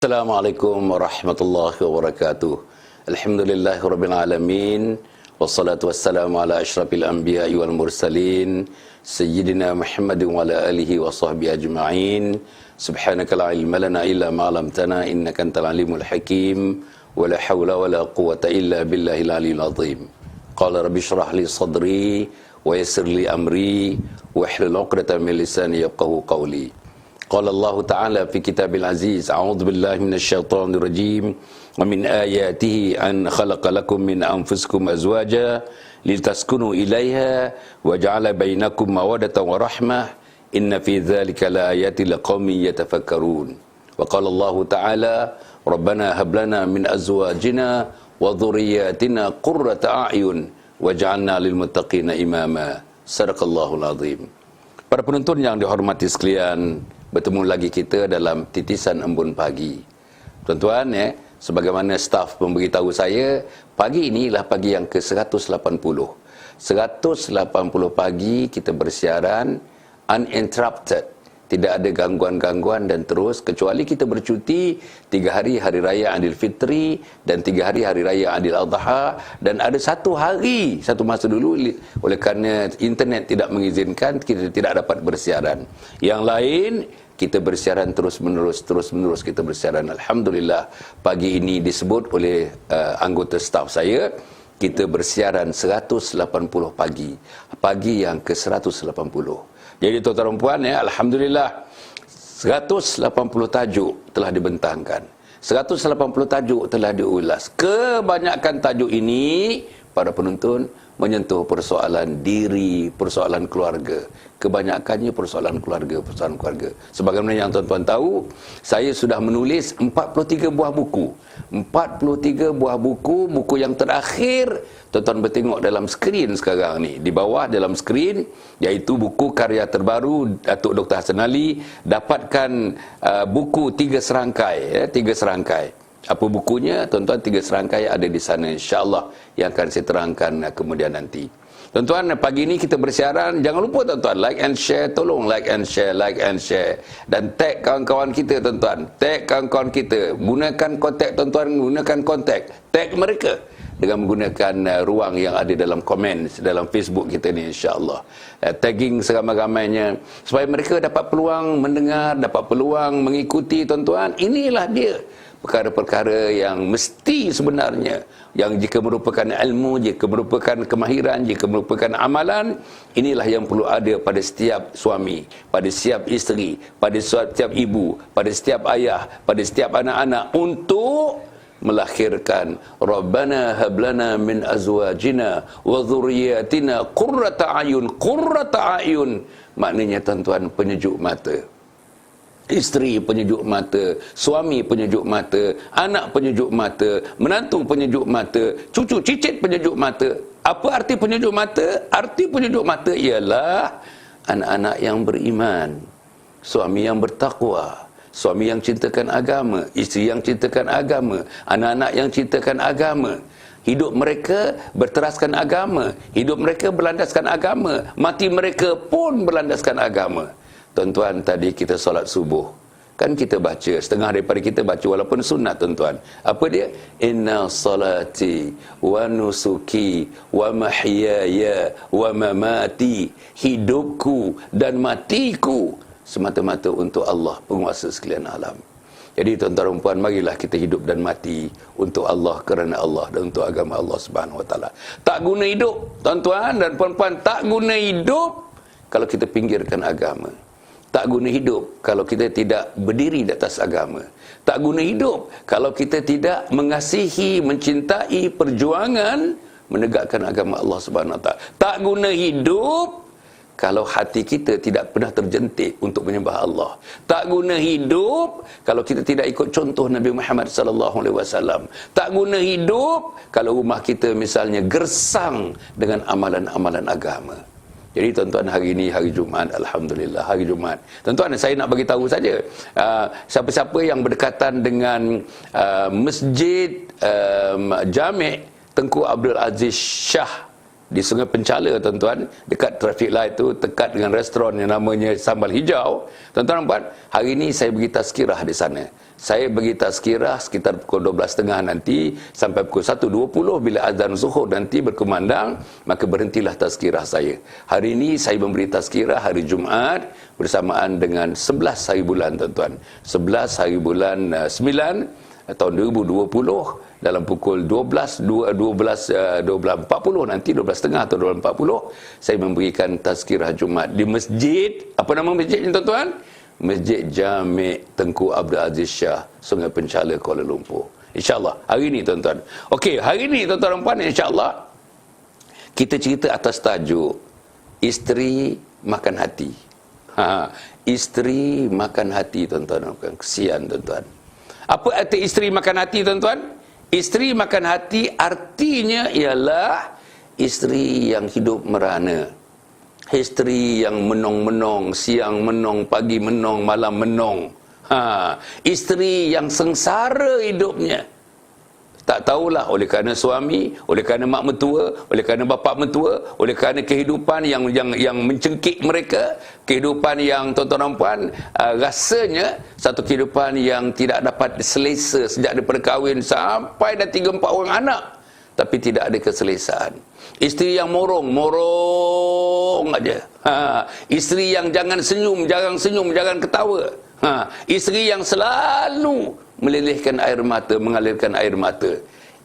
Assalamualaikum warahmatullahi wabarakatuh. Alhamdulillahirabbil alamin wassalatu wassalamu ala asyrafil anbiya'i wal mursalin sayyidina Muhammadin wa ala alihi wa sahbihi ajma'in. Subhanaka la ilma lana illa ma 'allamtana innaka antal alimul hakim wa la haula wa la quwwata illa billahil aliyil azim. Qala rabbi shrah li sadri wa yassir li amri wa hlul 'uqdatam min lisani yafqahu qawli. Qala Allah Ta'ala fi kitabil aziz, a'udzu billahi minasyaitonir rajim, wa min ayatihi an khalaqa lakum min anfusikum azwaja litaskunu ilaiha wa ja'ala bainakum mawaddatan wa rahmah inna fi dzalika laayatin liqaumin yatafakkarun. Wa qala Allah Ta'ala rabbana hab lana min azwajina wa dhurriyyatina qurrata a'yun waj'alna lil muttaqina imama. Sadaqallahul azim. Para penonton yang dihormati sekalian, bertemu lagi kita dalam titisan embun pagi. Tuan-tuan, sebagaimana staf memberitahu saya, pagi ini ialah pagi yang ke-180. 180 pagi kita bersiaran uninterrupted. Tidak ada gangguan-gangguan dan terus, kecuali kita bercuti 3 hari Hari Raya Aidilfitri dan 3 hari Hari Raya Aidil Adha, dan ada 1 hari, satu masa dulu oleh kerana internet tidak mengizinkan, kita tidak dapat bersiaran. Yang lain kita bersiaran terus-menerus kita bersiaran. Alhamdulillah, pagi ini disebut oleh anggota staf saya, kita bersiaran 180 pagi yang ke-180. Jadi tuan-tuan dan puan, alhamdulillah 180 tajuk telah dibentangkan. 180 tajuk telah diulas. Kebanyakan tajuk ini para penonton menyentuh persoalan diri, persoalan keluarga. Kebanyakannya persoalan keluarga. Sebagaimana yang tuan-tuan tahu, saya sudah menulis 43 buah buku. 43 buah buku yang terakhir tuan-tuan bertengok dalam skrin sekarang ni. Di bawah dalam skrin, iaitu buku karya terbaru Datuk Dr. Hassan Ali. Dapatkan buku 3 serangkai. 3 serangkai. Apa bukunya? Tuan-tuan, 3 serangkai ada di sana, insya-Allah, yang akan saya terangkan kemudian nanti. Tuan-tuan, pagi ini kita bersiaran. Jangan lupa tuan-tuan, like and share. Tolong like and share. Dan tag kawan-kawan kita, tuan-tuan. Tag kawan-kawan kita. Gunakan kontak, tuan-tuan. Gunakan kontak. Tag mereka dengan menggunakan ruang yang ada dalam komen dalam Facebook kita ni, insya-Allah. Tagging seramai-ramainya supaya mereka dapat peluang mendengar, dapat peluang mengikuti, tuan-tuan. Inilah dia perkara-perkara yang mesti sebenarnya, yang jika merupakan ilmu, jika merupakan kemahiran, jika merupakan amalan, inilah yang perlu ada pada setiap suami, pada setiap isteri, pada setiap ibu, pada setiap ayah, pada setiap anak-anak, untuk melahirkan Rabbana hablana min azwajina wa dhurriyyatina qurrata a'yun. Maknanya tuan-tuan, penyejuk mata. Isteri penyejuk mata, suami penyejuk mata, anak penyejuk mata, menantu penyejuk mata, cucu cicit penyejuk mata. Apa arti penyejuk mata? Arti penyejuk mata ialah anak-anak yang beriman, suami yang bertakwa, suami yang cintakan agama, isteri yang cintakan agama, anak-anak yang cintakan agama. Hidup mereka berteraskan agama, hidup mereka berlandaskan agama, mati mereka pun berlandaskan agama. Tuan-tuan, tadi kita solat subuh, kan kita baca, setengah daripada kita baca walaupun sunat, tuan-tuan. Apa dia? Inna salati wa nusuki wa mahyaya wa mamati. Hidupku dan matiku semata-mata untuk Allah, penguasa sekalian alam. Jadi tuan-tuan dan puan, marilah kita hidup dan mati untuk Allah, kerana Allah, dan untuk agama Allah Subhanahu Wa Taala. Tak guna hidup, tuan-tuan dan puan-puan, tak guna hidup kalau kita pinggirkan agama. Tak guna hidup kalau kita tidak berdiri di atas agama. Tak guna hidup kalau kita tidak mengasihi, mencintai perjuangan menegakkan agama Allah Subhanahu Wa Taala. Tak guna hidup kalau hati kita tidak pernah terjentik untuk menyembah Allah. Tak guna hidup kalau kita tidak ikut contoh Nabi Muhammad sallallahu alaihi wasallam. Tak guna hidup kalau rumah kita misalnya gersang dengan amalan-amalan agama. Jadi tuan-tuan, hari ini hari Jumaat, alhamdulillah hari Jumaat. Tuan-tuan, saya nak bagi tahu saja, siapa-siapa yang berdekatan dengan Masjid Jami' Tengku Abdul Aziz Shah di Sungai Penchala, tuan-tuan, dekat traffic light tu, dekat dengan restoran yang namanya Sambal Hijau. Tuan-tuan dan puan, hari ini saya pergi tazkirah di sana. Saya pergi tazkirah sekitar pukul 12.30 nanti sampai pukul 1.20 bila azan zuhur nanti berkumandang, maka berhentilah tazkirah saya. Hari ini saya memberi tazkirah hari Jumaat bersamaan dengan 11 hari bulan, tuan-tuan. 11 hari bulan 9 tahun 2020 dalam pukul 12.40 nanti 12.30 atau 12.40 saya memberikan tazkirah Jumaat di masjid, apa nama masjid ni, tuan-tuan? Masjid Jami' Tengku Abdul Aziz Shah, Sungai Penchala, Kuala Lumpur. InsyaAllah hari ini, tuan-tuan. Okey, hari ini, tuan-tuan dan puan, insyaAllah kita cerita atas tajuk isteri makan hati. Isteri makan hati, tuan-tuan dan puan. Kesian, tuan-tuan. Apa arti isteri makan hati, tuan-tuan? Isteri makan hati artinya ialah isteri yang hidup merana. Isteri yang menong-menong, siang menong, pagi menong, malam menong. Isteri yang sengsara hidupnya. Tak tahulah oleh kerana suami, oleh kerana mak mentua, oleh kerana bapa mentua, oleh kerana kehidupan yang mencengkik mereka, kehidupan yang, tuan-tuan dan puan, rasanya satu kehidupan yang tidak dapat selesa sejak daripada kahwin sampai dah 3-4 orang anak, tapi tidak ada keselesaan. Isteri yang morong aja. Isteri yang jangan senyum, jangan ketawa. Isteri yang selalu melelehkan air mata, mengalirkan air mata.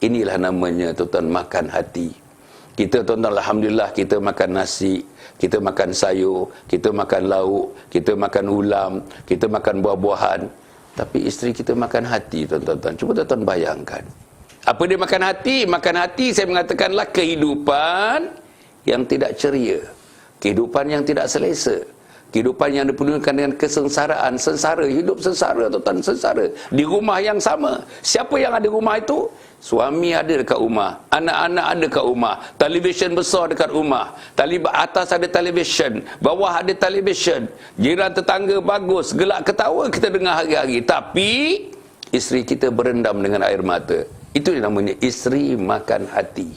Inilah namanya, tuan-tuan, makan hati. Kita, tuan-tuan, alhamdulillah, kita makan nasi, kita makan sayur, kita makan lauk, kita makan ulam, kita makan buah-buahan. Tapi isteri kita makan hati, tuan-tuan. Cuba tuan-tuan bayangkan. Apa dia makan hati? Makan hati, saya mengatakanlah kehidupan yang tidak ceria, kehidupan yang tidak selesa, kehidupan yang dipenuhkan dengan kesengsaraan, sengsara, hidup sengsara, tuan-tuan, sengsara. Di rumah yang sama. Siapa yang ada rumah itu? Suami ada dekat rumah, anak-anak ada dekat rumah, televisyen besar dekat rumah, atas ada televisyen, bawah ada televisyen, jiran tetangga bagus, gelak ketawa kita dengar hari-hari. Tapi isteri kita berendam dengan air mata. Itu yang namanya isteri makan hati.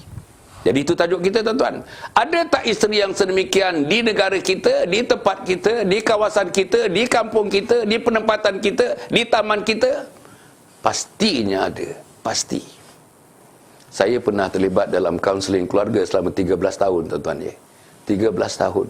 Jadi itu tajuk kita, tuan-tuan. Ada tak isteri yang sedemikian di negara kita, di tempat kita, di kawasan kita, di kampung kita, di penempatan kita, di taman kita? Pastinya ada. Pasti. Saya pernah terlibat dalam kaunseling keluarga selama 13 tahun, tuan-tuan. 13 tahun.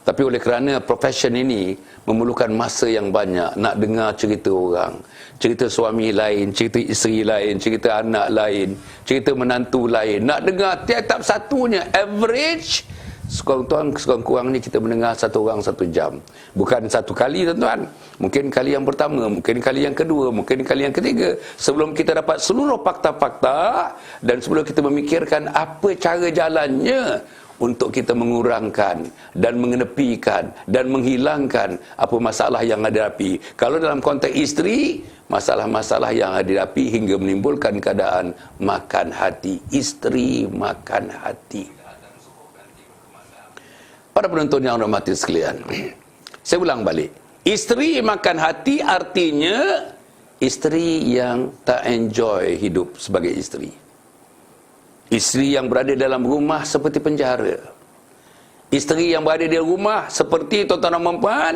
Tapi oleh kerana profession ini memerlukan masa yang banyak nak dengar cerita orang, cerita suami lain, cerita isteri lain, cerita anak lain, cerita menantu lain, nak dengar tiap-tiap satunya, average sekurang-kurang ni kita mendengar satu orang 1 jam. Bukan satu kali, tuan-tuan. Mungkin kali yang pertama, mungkin kali yang kedua, mungkin kali yang ketiga. Sebelum kita dapat seluruh fakta-fakta dan sebelum kita memikirkan apa cara jalannya untuk kita mengurangkan dan mengenepikan dan menghilangkan apa masalah yang ada hadapi. Kalau dalam konteks isteri, masalah-masalah yang ada hadapi hingga menimbulkan keadaan makan hati. Isteri makan hati. Para penonton yang hormati sekalian, saya ulang balik. Isteri makan hati artinya isteri yang tak enjoy hidup sebagai isteri. Isteri yang berada dalam rumah seperti penjara. Isteri yang berada di rumah seperti, tuan-tuan dan puan,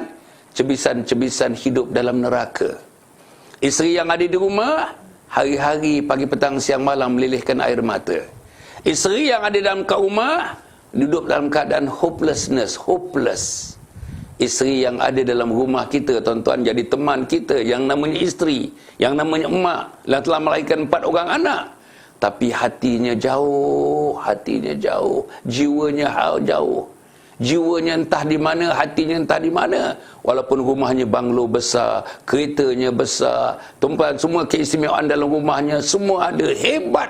cebisan-cebisan hidup dalam neraka. Isteri yang ada di rumah hari-hari, pagi, petang, siang, malam melelehkan air mata. Isteri yang ada dalam rumah duduk dalam keadaan hopelessness, hopeless. Isteri yang ada dalam rumah kita, tuan-tuan, jadi teman kita yang namanya isteri, yang namanya emak, yang telah melahirkan 4 orang anak. Tapi hatinya jauh, jiwanya jauh. Jiwanya entah di mana, hatinya entah di mana. Walaupun rumahnya banglo besar, keretanya besar, tuan-tuan, semua keistimewaan dalam rumahnya, semua ada, hebat.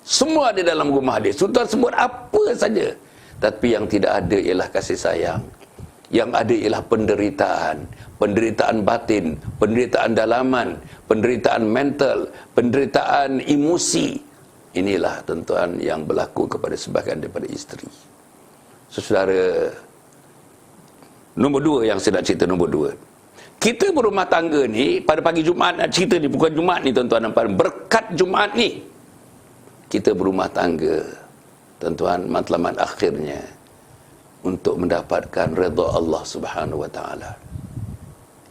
Semua ada dalam rumah dia. Tuan sebut apa saja. Tapi yang tidak ada ialah kasih sayang. Yang ada ialah penderitaan. Penderitaan batin, penderitaan dalaman, penderitaan mental, penderitaan emosi. Inilah, tuan-tuan, yang berlaku kepada sebahagian daripada isteri. Saudara, nombor 2 yang saya nak cerita, nombor 2. Kita berumah tangga ni, pada pagi Jumaat nak cerita ni, bukan Jumaat ni, tuan-tuan dan puan, berkat Jumaat ni, kita berumah tangga tuan-tuan, matlamat akhirnya untuk mendapatkan redha Allah Subhanahu wa taala.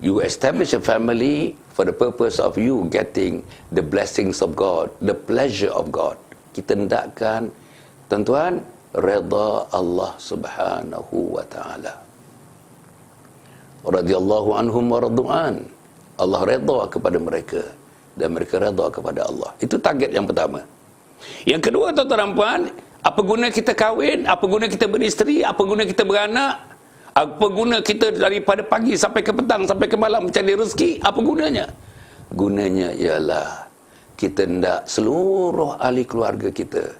You establish a family for the purpose of you getting the blessings of God, the pleasure of God. Kita hendakkan, tuan-tuan, redha Allah Subhanahu wa taala. Radhiyallahu anhum wa radu'an. Allah redha kepada mereka dan mereka redha kepada Allah. Itu target yang pertama. Yang kedua, tuan-tuan dan puan, apa guna kita kahwin, apa guna kita beristeri, apa guna kita beranak, apa guna kita daripada pagi sampai ke petang sampai ke malam mencari rezeki, apa gunanya? Gunanya ialah kita hendak seluruh ahli keluarga kita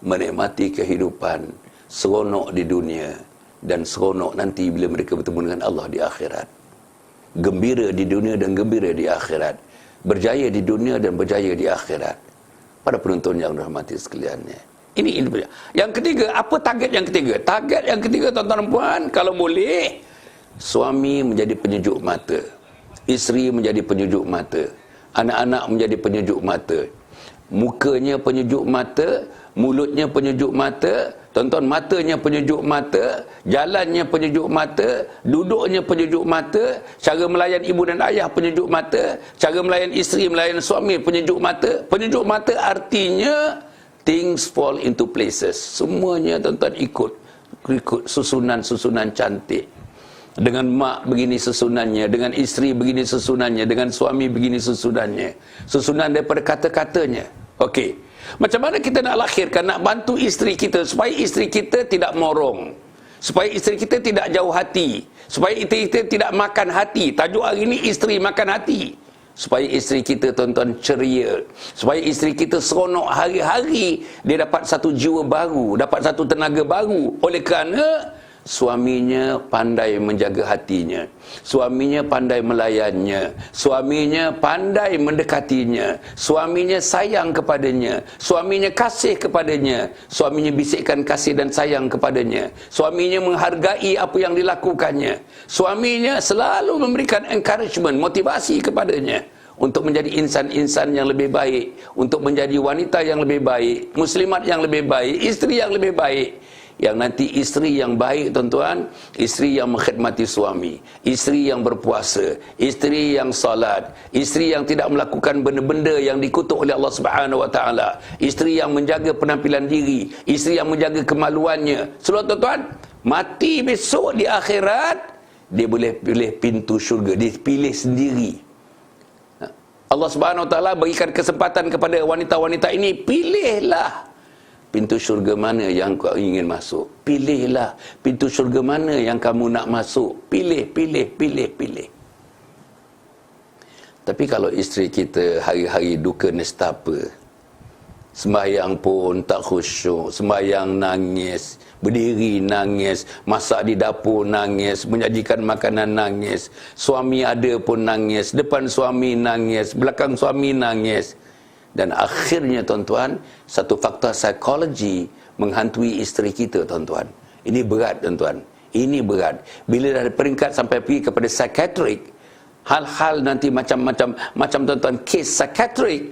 menikmati kehidupan seronok di dunia dan seronok nanti bila mereka bertemu dengan Allah di akhirat. Gembira di dunia dan gembira di akhirat. Berjaya di dunia dan berjaya di akhirat. Para penonton yang dirahmati sekaliannya. Ini. Yang ketiga, apa target yang ketiga? Target yang ketiga, tuan-tuan dan puan, kalau boleh, suami menjadi penyejuk mata, isteri menjadi penyejuk mata, anak-anak menjadi penyejuk mata, mukanya penyejuk mata, mulutnya penyejuk mata, tuan-tuan, matanya penyejuk mata, jalannya penyejuk mata, duduknya penyejuk mata, cara melayan ibu dan ayah penyejuk mata, cara melayan isteri, melayan suami penyejuk mata. Penyejuk mata artinya things fall into places. Semuanya, tuan-tuan, ikut susunan-susunan cantik. Dengan mak begini susunannya, dengan isteri begini susunannya, dengan suami begini susunannya. Susunan daripada kata-katanya. Okey. Macam mana kita nak lahirkan, nak bantu isteri kita supaya isteri kita tidak morong, supaya isteri kita tidak jauh hati, supaya isteri kita tidak makan hati. Tajuk hari ini, isteri makan hati. Supaya isteri kita, tuan-tuan, ceria, supaya isteri kita seronok hari-hari, dia dapat satu jiwa baru, dapat satu tenaga baru. Oleh kerana suaminya pandai menjaga hatinya, suaminya pandai melayannya, suaminya pandai mendekatinya, suaminya sayang kepadanya, suaminya kasih kepadanya, suaminya bisikkan kasih dan sayang kepadanya, suaminya menghargai apa yang dilakukannya, suaminya selalu memberikan encouragement, motivasi kepadanya untuk menjadi insan-insan yang lebih baik, untuk menjadi wanita yang lebih baik, muslimat yang lebih baik, isteri yang lebih baik. Yang nanti isteri yang baik, tuan-tuan, isteri yang mengkhidmati suami, isteri yang berpuasa, isteri yang salat, isteri yang tidak melakukan benda-benda yang dikutuk oleh Allah Subhanahu wa taala, isteri yang menjaga penampilan diri, isteri yang menjaga kemaluannya. Seluruh, tuan-tuan, mati besok di akhirat, dia boleh pilih pintu syurga, dia pilih sendiri. Allah Subhanahu wa taala berikan kesempatan kepada wanita-wanita ini, pilihlah pintu syurga mana yang kau ingin masuk. Pilihlah pintu syurga mana yang kamu nak masuk. Pilih. Tapi kalau isteri kita hari-hari duka nestapa, sembahyang pun tak khusyuk, sembahyang nangis, berdiri nangis, masak di dapur nangis, menyajikan makanan nangis, suami ada pun nangis, depan suami nangis, belakang suami nangis. Dan akhirnya, tuan-tuan, satu faktor psikologi menghantui isteri kita, tuan-tuan. Ini berat, tuan-tuan. Ini berat. Bila dah peringkat sampai pergi kepada psikiatrik, hal-hal nanti macam-macam, tuan-tuan, kes psikiatrik,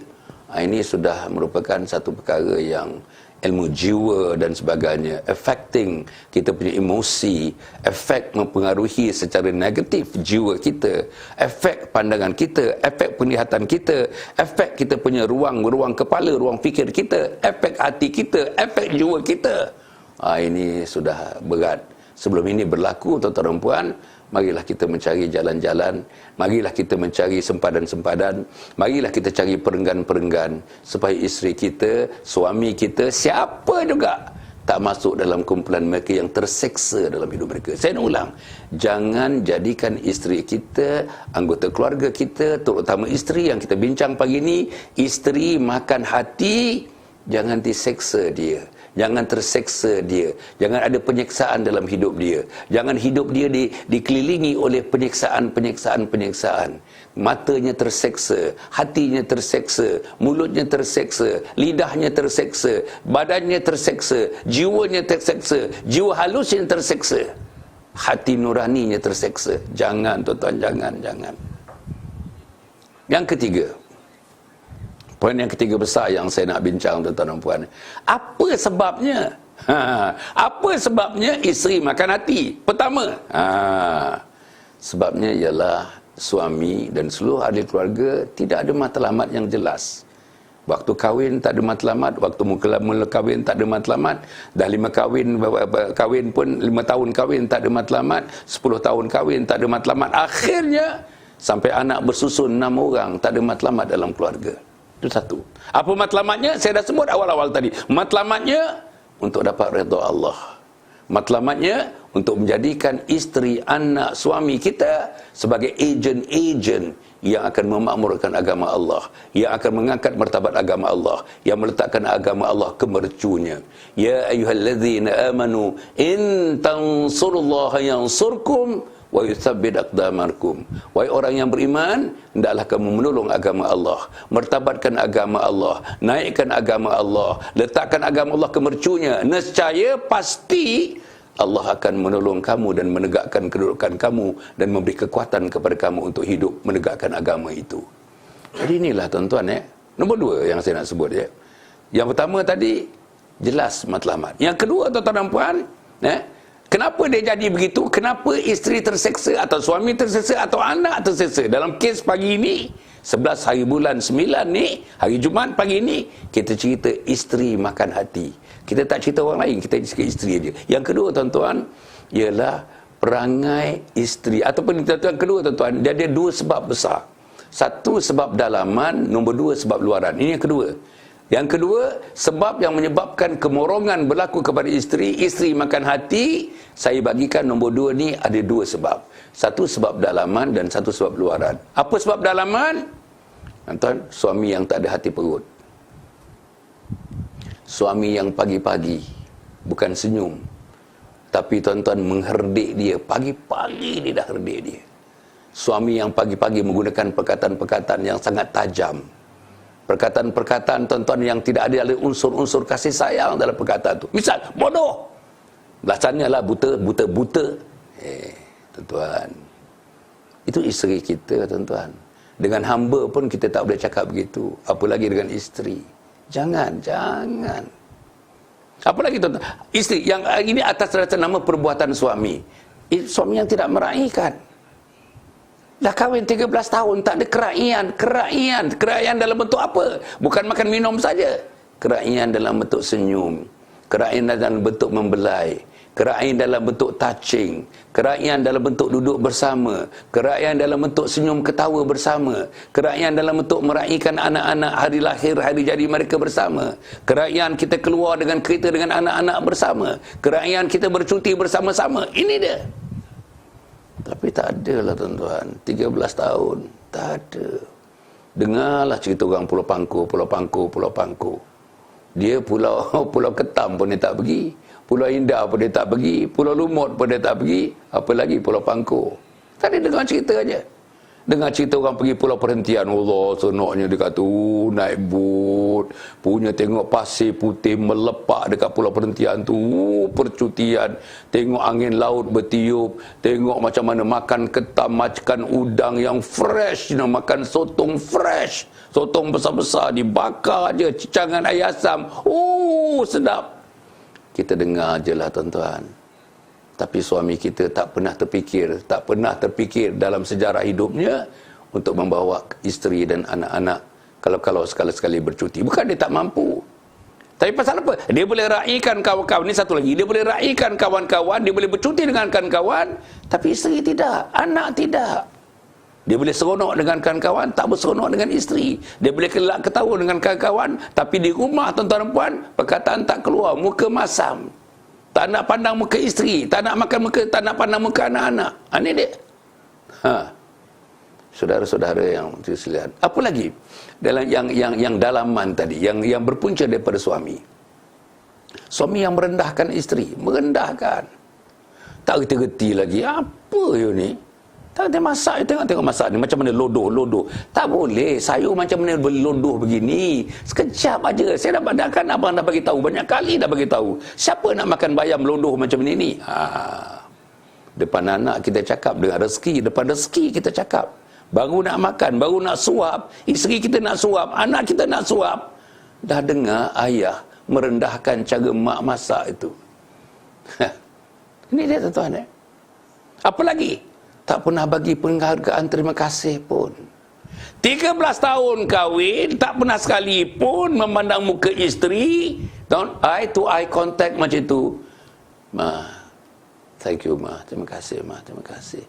ini sudah merupakan satu perkara yang ilmu jiwa dan sebagainya, affecting kita punya emosi, efek mempengaruhi secara negatif jiwa kita, efek pandangan kita, efek penglihatan kita, efek kita punya ruang kepala, ruang fikir kita, efek hati kita, efek jiwa kita. Ini sudah berat. Sebelum ini berlaku, tuan-tuan dan puan, marilah kita mencari jalan-jalan, marilah kita mencari sempadan-sempadan, marilah kita cari perenggan-perenggan supaya isteri kita, suami kita, siapa juga tak masuk dalam kumpulan mereka yang terseksa dalam hidup mereka. Saya nak ulang, jangan jadikan isteri kita, anggota keluarga kita, terutama isteri yang kita bincang pagi ini, isteri makan hati, jangan diseksa dia. Jangan terseksa dia. Jangan ada penyeksaan dalam hidup dia. Jangan hidup dia dikelilingi oleh penyeksaan. Matanya terseksa, hatinya terseksa, mulutnya terseksa, lidahnya terseksa, badannya terseksa, jiwanya terseksa, jiwa halusnya terseksa, hati nuraninya terseksa. Jangan, tuan-tuan, jangan. Yang ketiga, poin yang ketiga besar yang saya nak bincang, tuan-tuan dan puan. Apa sebabnya Apa sebabnya isteri makan hati? Pertama, sebabnya ialah suami dan seluruh ahli keluarga tidak ada matlamat yang jelas. Waktu kahwin tak ada matlamat, waktu mula kahwin tak ada matlamat, dah 5 kahwin pun 5 tahun kahwin tak ada matlamat, 10 tahun kahwin tak ada matlamat. Akhirnya sampai anak bersusun 6 orang tak ada matlamat dalam keluarga. Itu satu. Apa matlamatnya? Saya dah sebut awal-awal tadi. Matlamatnya untuk dapat redha Allah. Matlamatnya untuk menjadikan isteri, anak, suami kita sebagai ejen-ejen yang akan memakmurkan agama Allah, yang akan mengangkat martabat agama Allah, yang meletakkan agama Allah ke mercunya. Ya ayyuhallazina amanu in tansurullaha yansurkum wa yuthabbit aqdamakum. Wahai orang yang beriman, hendaklah kamu menolong agama Allah, martabatkan agama Allah, naikkan agama Allah, letakkan agama Allah ke mercunya. Nescaya pasti Allah akan menolong kamu dan menegakkan kedudukan kamu dan memberi kekuatan kepada kamu untuk hidup menegakkan agama itu. Jadi inilah tuan-tuan nombor 2 yang saya nak sebut Yang pertama tadi jelas matlamat. Yang kedua tuan-tuan dan puan, kenapa dia jadi begitu? Kenapa isteri terseksa atau suami terseksa atau anak terseksa? Dalam kes pagi ini 11 hari bulan 9 ni, hari Jumaat pagi ini, kita cerita isteri makan hati. Kita tak cerita orang lain, kita cerita isteri aja. Yang kedua tuan-tuan ialah perangai isteri, ataupun yang kedua tuan-tuan, dia ada 2 sebab besar. Satu sebab dalaman, nombor 2 sebab luaran. Ini yang kedua. Yang kedua, sebab yang menyebabkan kemorongan berlaku kepada isteri makan hati, saya bagikan nombor 2 ni ada 2 sebab. Satu sebab dalaman dan satu sebab luaran. Apa sebab dalaman? Tuan-tuan, suami yang tak ada hati perut. Suami yang pagi-pagi bukan senyum, tapi tuan-tuan mengherdik dia. Pagi-pagi dia dah herdik dia. Suami yang pagi-pagi menggunakan perkataan-perkataan yang sangat tajam. Perkataan-perkataan tuan-tuan yang tidak ada unsur-unsur kasih sayang dalam perkataan tu. Misal, bodoh. Belasannya lah buta. Tuan-tuan, itu isteri kita tuan-tuan. Dengan hamba pun kita tak boleh cakap begitu, apalagi dengan isteri. Jangan. Apalagi tuan-tuan, isteri yang ini atas dasar nama perbuatan suami. Suami yang tidak meraihkan. Dah kahwin 13 tahun, tak ada keraian. Keraian dalam bentuk apa? Bukan makan minum saja. Keraian dalam bentuk senyum. Keraian dalam bentuk membelai. Keraian dalam bentuk touching. Keraian dalam bentuk duduk bersama. Keraian dalam bentuk senyum ketawa bersama. Keraian dalam bentuk meraihkan anak-anak hari lahir, hari jadi mereka bersama. Keraian kita keluar dengan kereta dengan anak-anak bersama. Keraian kita bercuti bersama-sama. Ini dia. Tapi tak ada lah tuan-tuan. 13 tahun. Tak ada. Dengarlah cerita orang Pulau Pangku. Dia Pulau Ketam pun dia tak pergi. Pulau Indah pun dia tak pergi. Pulau Lumut pun dia tak pergi. Apa lagi Pulau Pangku. Tadi dengar cerita aja. Dengar cerita orang pergi pulau perhentian. Allah, senoknya dia kata, naik bot. Punya tengok pasir putih melepak dekat pulau perhentian tu. Percutian. Tengok angin laut bertiup. Tengok macam mana makan ketam, makan udang yang fresh. Makan sotong fresh. Sotong besar-besar dibakar aja. Cicangan air asam. Sedap. Kita dengar je lah tuan-tuan. Tapi suami kita tak pernah terfikir dalam sejarah hidupnya untuk membawa isteri dan anak-anak kalau sekali-sekali bercuti. Bukan dia tak mampu. Tapi pasal apa? Dia boleh raikan kawan-kawan. Ini satu lagi. Dia boleh raikan kawan-kawan. Dia boleh bercuti dengan kawan-kawan. Tapi isteri tidak. Anak tidak. Dia boleh seronok dengan kawan-kawan, tak berseronok dengan isteri. Dia boleh kelak ketawa dengan kawan-kawan, tapi di rumah tuan-tuan dan puan, perkataan tak keluar, muka masam. Tak nak pandang muka isteri, tak nak pandang muka anak-anak. Ini dia. Saudara-saudara yang sekalian. Apa lagi? Dalam yang dalaman tadi, yang berpunca daripada suami. Suami yang merendahkan isteri, merendahkan. Tak reti-reti lagi. Apa you ni? Tengok masak, tengok masak ni macam mana lodoh. Tak boleh. Sayur macam mana boleh lodoh begini. Sekejap aja. Saya dah padahkan abang dah bagi tahu. Banyak kali dah bagi tahu. Siapa nak makan bayam lodoh macam ni? Depan anak kita cakap, dengan rezeki, depan rezeki kita cakap. Baru nak makan, baru nak suap, isteri kita nak suap, anak kita nak suap. Dah dengar ayah merendahkan cara mak masak itu. Ini dia tuan-tuan. Apa lagi? Tak pernah bagi penghargaan terima kasih pun. 13 tahun kahwin, tak pernah sekali pun memandang muka isteri, eye to eye contact macam itu. Ma, thank you ma, terima kasih ma, terima kasih.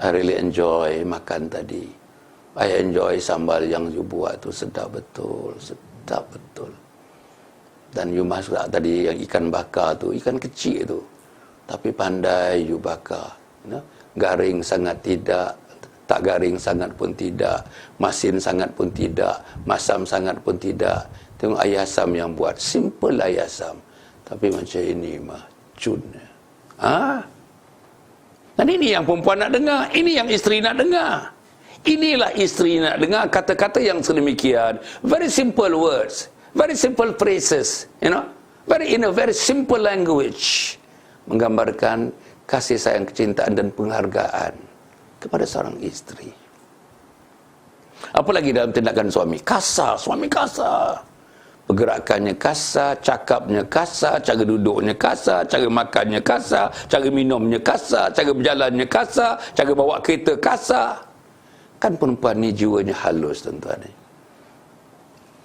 I really enjoy makan tadi. I enjoy sambal yang you buat tu, sedap betul, sedap betul. Dan you masak tadi yang ikan bakar tu, ikan kecil tu, tapi pandai you bakar. Garing sangat tidak, tak garing sangat pun tidak, masin sangat pun tidak, masam sangat pun tidak. Tengok ayam asam yang buat, simple ayam asam, tapi macam ini mah cun. Dan ini yang perempuan nak dengar, ini yang isteri nak dengar. Inilah isteri nak dengar kata-kata yang sedemikian, very simple words, very simple phrases, in a very simple language, menggambarkan kasih sayang, kecintaan dan penghargaan kepada seorang isteri. Apalagi dalam tindakan suami, kasar, suami kasar. Pergerakannya kasar, cakapnya kasar, cara duduknya kasar, cara makannya kasar, cara minumnya kasar, cara berjalannya kasar, cara bawa kereta kasar. Kan perempuan ni jiwanya halus, tuan-tuan.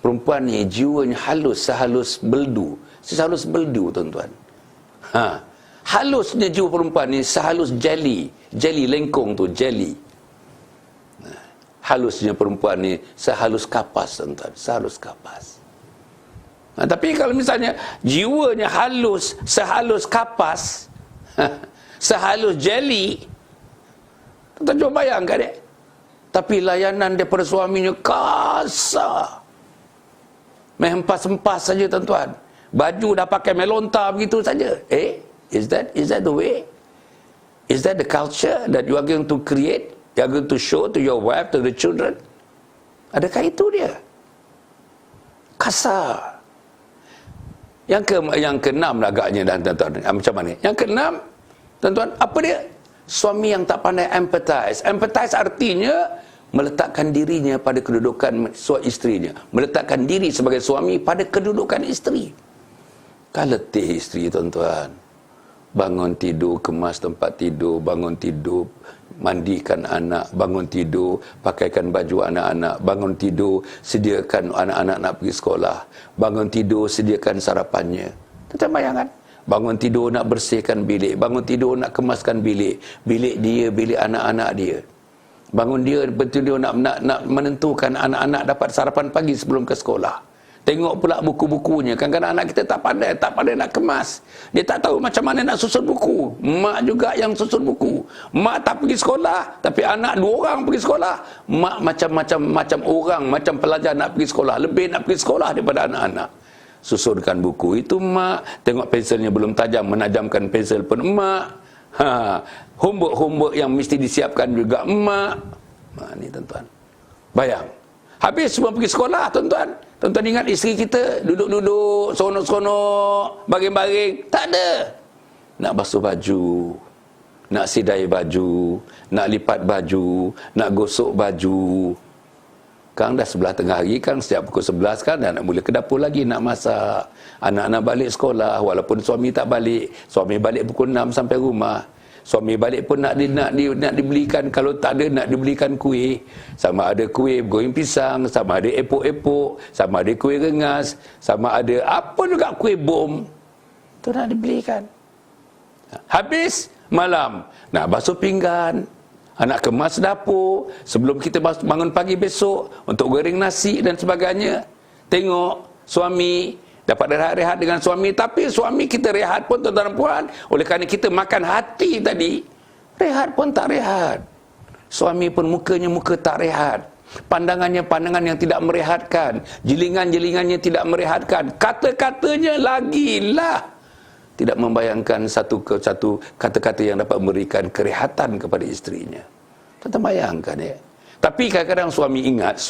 Perempuan ni jiwanya halus, sehalus beldu. Sehalus beldu, tuan-tuan. Halusnya jiwa perempuan ni sehalus jeli. Jeli lengkung tu, jeli. Halusnya perempuan ni sehalus kapas, tuan-tuan. Sehalus kapas. Tapi kalau misalnya jiwanya halus, sehalus kapas, sehalus jeli, tuan-tuan cuba bayangkan dek. Tapi layanan daripada suaminya kasar. Mehempas-hempas saja, tuan-tuan. Baju dah pakai melontar begitu saja. Is that the way? Is that the culture that you are going to create? You are going to show to your wife, to the children? Adakah itu dia? Kasar. Yang keenam agaknya, tuan-tuan. Macam mana? Yang keenam, tuan-tuan, apa dia? Suami yang tak pandai empathize. Empathize artinya meletakkan dirinya pada kedudukan isterinya. Meletakkan diri sebagai suami pada kedudukan isteri. Kan letih isteri, tuan-tuan. Bangun tidur, kemas tempat tidur, bangun tidur, mandikan anak, bangun tidur, pakaikan baju anak-anak, bangun tidur, sediakan anak-anak nak pergi sekolah, bangun tidur, sediakan sarapannya. Tuan-tuan bayangkan, bangun tidur nak bersihkan bilik, bangun tidur nak kemaskan bilik, bilik dia, bilik anak-anak dia. Bangun dia tidur nak menentukan anak-anak dapat sarapan pagi sebelum ke sekolah. Tengok pula buku-bukunya. Kadang-kadang anak kita tak pandai nak kemas. Dia tak tahu macam mana nak susun buku. Mak juga yang susun buku. Mak tak pergi sekolah, tapi anak 2 orang pergi sekolah. Mak macam orang, macam pelajar nak pergi sekolah. Lebih nak pergi sekolah daripada anak-anak. Susunkan buku itu mak. Tengok pensilnya belum tajam, menajamkan pensel pun emak. Homework yang mesti disiapkan juga emak. Ni tuan-tuan. Bayang. Habis semua pergi sekolah, tuan-tuan. Tuan-tuan ingat isteri kita duduk-duduk, seronok-seronok, baring-baring. Tak ada. Nak basuh baju, nak sidai baju, nak lipat baju, nak gosok baju. Kang dah sebelah tengah hari, Kang setiap pukul 11 kan dah nak mula ke dapur lagi nak masak. Anak-anak balik sekolah, walaupun suami tak balik. Suami balik pukul 6 sampai rumah. Suami balik pun nak dibelikan, kalau tak ada nak dibelikan kuih. Sama ada kuih goreng pisang, sama ada epok-epok, sama ada kuih rengas, sama ada apa juga kuih bom. Tu nak dibelikan. Habis malam, nak basuh pinggan, nak kemas dapur, sebelum kita bangun pagi besok, untuk goreng nasi dan sebagainya. Tengok, suami dapat rehat-rehat dengan suami, tapi suami kita rehat pun, tuan-tuan dan puan, oleh kerana kita makan hati tadi, rehat pun tak rehat. Suami pun mukanya muka tak rehat. Pandangannya pandangan yang tidak merehatkan. Jilingan-jilingannya tidak merehatkan. Kata-katanya lagilah tidak membayangkan satu kata-kata yang dapat memberikan kerehatan kepada isterinya. Tuan-tuan bayangkan ya. Tapi kadang-kadang suami ingat,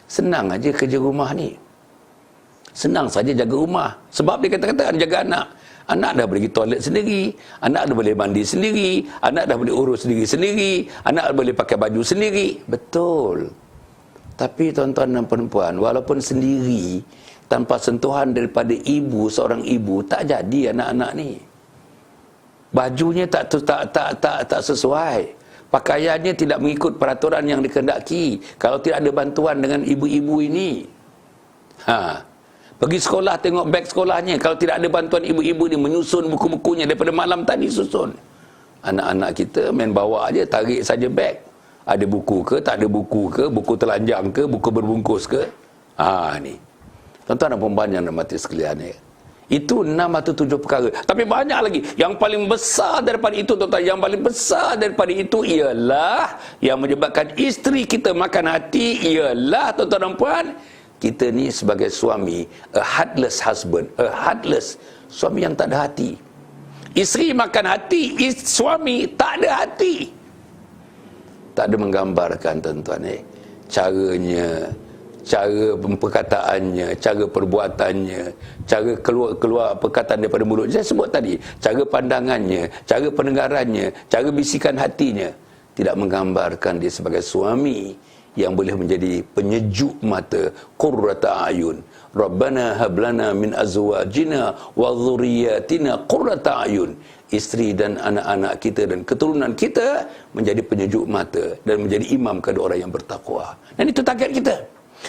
senang aja kerja rumah ni. Senang saja jaga rumah. Sebab dia kata-kata jaga anak. Anak dah boleh pergi toilet sendiri. Anak dah boleh mandi sendiri. Anak dah boleh urus sendiri-sendiri. Anak dah boleh pakai baju sendiri. Betul. Tapi tuan-tuan dan perempuan, walaupun sendiri, Tanpa sentuhan daripada ibu, seorang ibu, tak jadi anak-anak ni. Bajunya tak sesuai. Pakaiannya tidak mengikut peraturan yang dikehendaki. Kalau tidak ada bantuan dengan ibu-ibu ini. Pergi sekolah, tengok beg sekolahnya. Kalau tidak ada bantuan ibu-ibu ni, menyusun buku-bukunya daripada malam tadi susun. Anak-anak kita main bawa aja, tarik saja beg. Ada buku ke, tak ada buku ke, buku telanjang ke, buku berbungkus ke. Ni. Tuan-tuan dan puan yang dirahmati sekalian ni. Itu 6 atau 7 perkara. Tapi banyak lagi. Yang paling besar daripada itu, tuan-tuan, yang paling besar daripada itu ialah yang menyebabkan isteri kita makan hati ialah, tuan-tuan dan puan, kita ni sebagai suami, a heartless husband, a heartless suami yang tak ada hati. Isteri makan hati, suami tak ada hati. Tak ada menggambarkan, tuan-tuan, caranya, cara perkataannya, cara perbuatannya, cara keluar perkataan daripada mulut. Saya sebut tadi, cara pandangannya, cara pendengarannya, cara bisikan hatinya tidak menggambarkan dia sebagai suami yang boleh menjadi penyejuk mata, qurrata ayun. Rabbana hablana min azwajina wa dhurriyyatina qurrata ayun. Isteri dan anak-anak kita dan keturunan kita menjadi penyejuk mata dan menjadi imam kepada orang yang bertakwa. Dan itu target kita.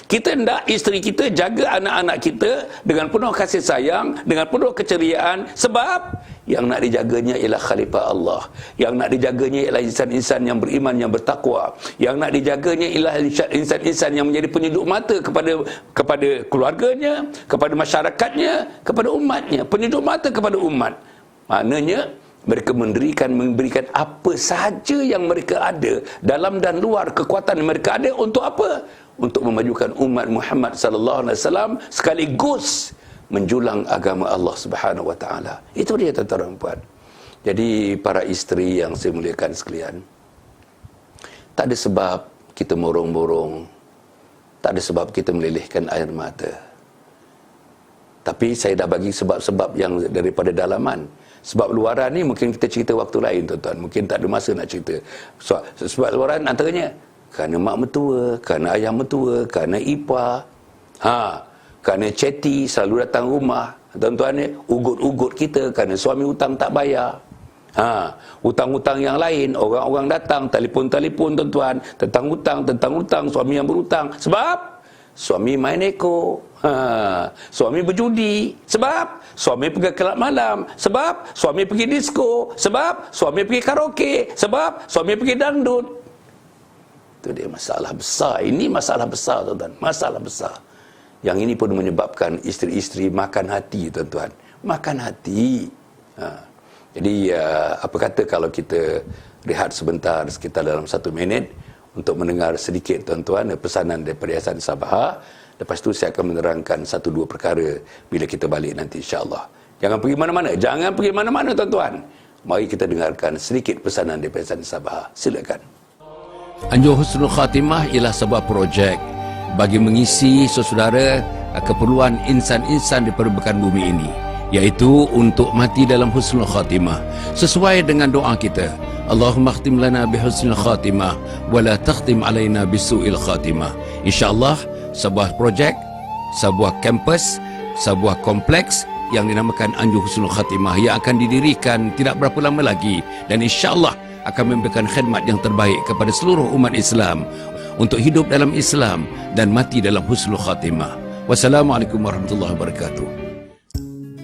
Kita hendak isteri kita jaga anak-anak kita dengan penuh kasih sayang, dengan penuh keceriaan, sebab yang nak dijaganya ialah khalifah Allah. Yang nak dijaganya ialah insan-insan yang beriman, yang bertakwa. Yang nak dijaganya ialah insan-insan yang menjadi penyejuk mata kepada keluarganya, kepada masyarakatnya, kepada umatnya. Penyejuk mata kepada umat. Maknanya mereka memberikan apa sahaja yang mereka ada, dalam dan luar kekuatan yang mereka ada, untuk apa? Untuk memajukan umat Muhammad sallallahu alaihi wasallam, sekaligus menjulang agama Allah Subhanahu wa taala. Itu dia, tuan-tuan dan puan. Jadi para isteri yang saya muliakan sekalian, tak ada sebab kita morong-morong, tak ada sebab kita melelehkan air mata. Tapi saya dah bagi sebab-sebab yang daripada dalaman. Sebab luaran ni mungkin kita cerita waktu lain, tuan-tuan. Mungkin tak ada masa nak cerita. Sebab luaran antaranya kerana mak mertua, kerana ayah mertua, kerana ipar, kerana ceti selalu datang rumah, tuan-tuan ni, ugut-ugut kita kerana suami hutang tak bayar. Hutang-hutang yang lain, orang-orang datang telefon-telefon, tuan-tuan, tentang hutang, suami yang berhutang. Sebab suami main ekor, suami berjudi, sebab suami pergi kelab malam, sebab suami pergi disko, sebab suami pergi karaoke, sebab suami pergi dangdut. Itu dia masalah besar. Ini masalah besar, tuan-tuan. Masalah besar. Yang ini pun menyebabkan isteri-isteri makan hati, tuan-tuan. Makan hati. Jadi apa kata kalau kita rehat sebentar, sekitar dalam 1 minit, untuk mendengar sedikit, tuan-tuan, pesanan daripada Yayasan Sabaha. Lepas tu saya akan menerangkan 1-2 perkara bila kita balik nanti, insya-Allah. Jangan pergi mana-mana. Jangan pergi mana-mana, tuan-tuan. Mari kita dengarkan sedikit pesanan daripada Yayasan Sabaha. Silakan. Anjur Husnul Khatimah ialah sebuah projek bagi mengisi saudara keperluan insan-insan di permukaan bumi ini, iaitu untuk mati dalam Husnul Khatimah sesuai dengan doa kita. Allahumma khtim lana bi husnul khatimah wa la takhtim alaina bisu'il khatimah. InsyaAllah sebuah projek, sebuah kampus, sebuah kompleks yang dinamakan Anjur Husnul Khatimah yang akan didirikan tidak berapa lama lagi, dan insyaAllah akan memberikan khidmat yang terbaik kepada seluruh umat Islam untuk hidup dalam Islam dan mati dalam husnul khatimah. Wassalamualaikum warahmatullahi wabarakatuh.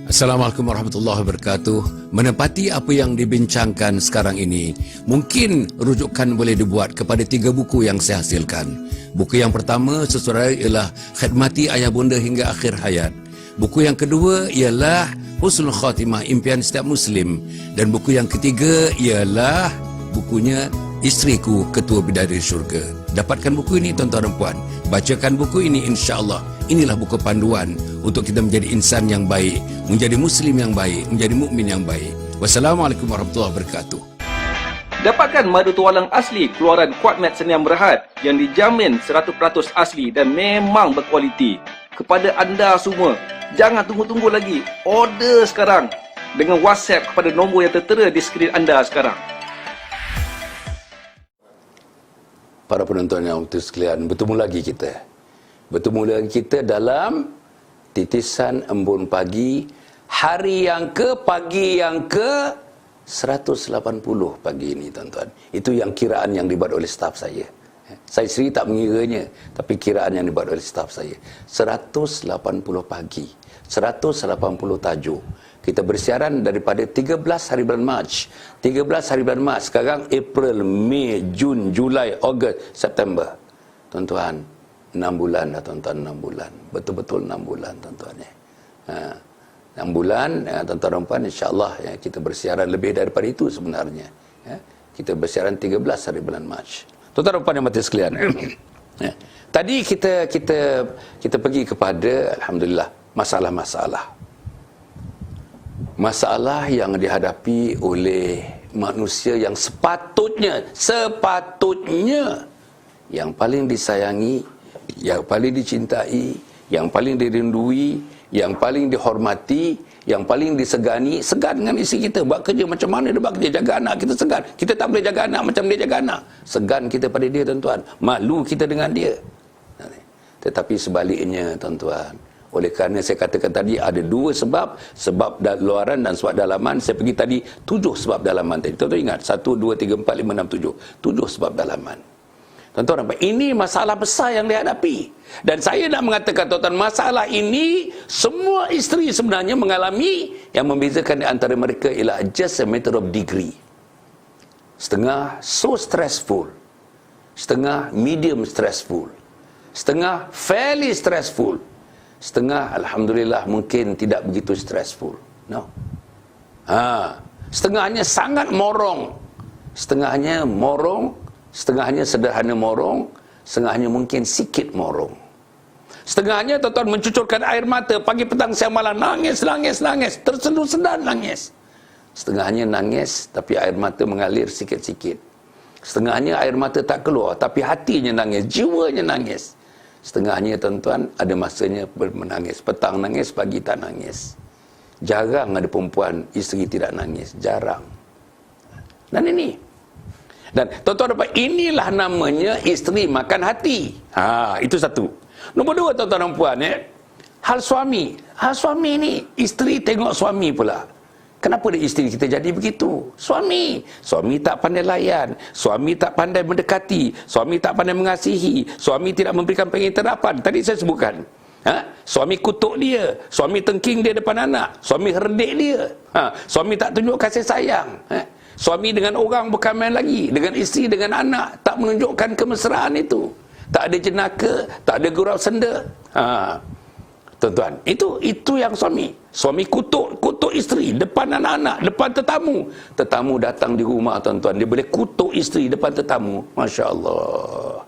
Assalamualaikum warahmatullahi wabarakatuh. Menepati apa yang dibincangkan sekarang ini, mungkin rujukan boleh dibuat kepada 3 buku yang saya hasilkan. Buku yang pertama, saudara, ialah Khidmati Ayah Bunda Hingga Akhir Hayat. Buku yang kedua ialah Husnul Khatimah, Impian Setiap Muslim. Dan buku yang ketiga ialah bukunya Isteriku Ketua Bidadari Syurga. Dapatkan buku ini, tuan-tuan dan puan. Bacakan buku ini, insya-Allah. Inilah buku panduan untuk kita menjadi insan yang baik, menjadi muslim yang baik, menjadi mukmin yang baik. Wassalamualaikum warahmatullahi wabarakatuh. Dapatkan madu tualang asli keluaran Kuatmat Seniam Berhad yang dijamin 100% asli dan memang berkualiti. Kepada anda semua, jangan tunggu-tunggu lagi. Order sekarang dengan WhatsApp kepada nombor yang tertera di skrin anda sekarang. Para penonton yang sekalian, bertemu lagi kita dalam Titisan embun pagi, hari yang ke, pagi yang ke 180 pagi ini, tuan-tuan. Itu yang kiraan yang dibuat oleh staf saya. Saya sendiri tak mengiranya, tapi kiraan yang dibuat oleh staf saya. 180 pagi, 180 tajuk. Kita bersiaran daripada 13 hari bulan Mac. 13 hari bulan Mac. Sekarang April, Mei, Jun, Julai, Ogos, September. Tuan-tuan, 6 bulan dah, tuan-tuan, 6 bulan. Betul-betul 6 bulan, tuan-tuan. 6 bulan, tuan-tuan dan puan, insyaAllah kita bersiaran lebih daripada itu sebenarnya. Kita bersiaran 13 hari bulan Mac. Tuan-tuan dan puan yang mati sekalian. Tadi kita pergi kepada, alhamdulillah, masalah yang dihadapi oleh manusia yang sepatutnya yang paling disayangi, yang paling dicintai, yang paling dirindui, yang paling dihormati, yang paling disegani. Segan dengan isteri kita, buat kerja macam mana dia buat kerja, jaga anak kita segan. Kita tak boleh jaga anak macam dia jaga anak. Segan kita pada dia, tuan-tuan. Malu kita dengan dia. Tetapi sebaliknya, tuan-tuan, oleh kerana saya katakan tadi ada 2 sebab luaran dan sebab dalaman. Saya pergi tadi 7 sebab dalaman tadi. Tuan-tuan ingat 1, 2, 3, 4, 5, 6, 7. 7 sebab dalaman. Tuan-tuan nampak, ini masalah besar yang dihadapi. Dan saya nak mengatakan, tuan-tuan, masalah ini semua isteri sebenarnya mengalami. Yang membezakan di antara mereka ialah just a matter of degree. Setengah so stressful, setengah medium stressful, setengah fairly stressful, setengah alhamdulillah mungkin tidak begitu stressful. No. Setengahnya sangat morong, setengahnya morong, setengahnya sederhana morong, setengahnya mungkin sikit morong. Setengahnya, tuan-tuan, mencucurkan air mata pagi, petang, siang, malam, nangis, tersendu-sendan nangis. Setengahnya nangis tapi air mata mengalir sikit-sikit. Setengahnya air mata tak keluar tapi hatinya nangis, jiwanya nangis. Setengahnya, tuan-tuan, ada masanya menangis. Petang nangis, pagi tak nangis. Jarang ada perempuan isteri tidak nangis, jarang. Dan tuan-tuan dapat, inilah namanya isteri makan hati. Itu satu. Nombor 2, tuan-tuan dan puan, hal suami ni, isteri tengok suami pula. Kenapa dia isteri kita jadi begitu? Suami tak pandai layan, suami tak pandai mendekati, suami tak pandai mengasihi, suami tidak memberikan pengiktirafan. Tadi saya sebutkan. Suami kutuk dia, suami tengking dia depan anak, suami herdik dia, suami tak tunjuk kasih sayang. Suami dengan orang bukan main lagi, dengan isteri, dengan anak, tak menunjukkan kemesraan itu. Tak ada jenaka, tak ada gurau senda. Tuan-tuan, itu yang suami kutuk isteri depan anak-anak, depan tetamu. Tetamu datang di rumah, tuan-tuan, dia boleh kutuk isteri depan tetamu. Masya-Allah.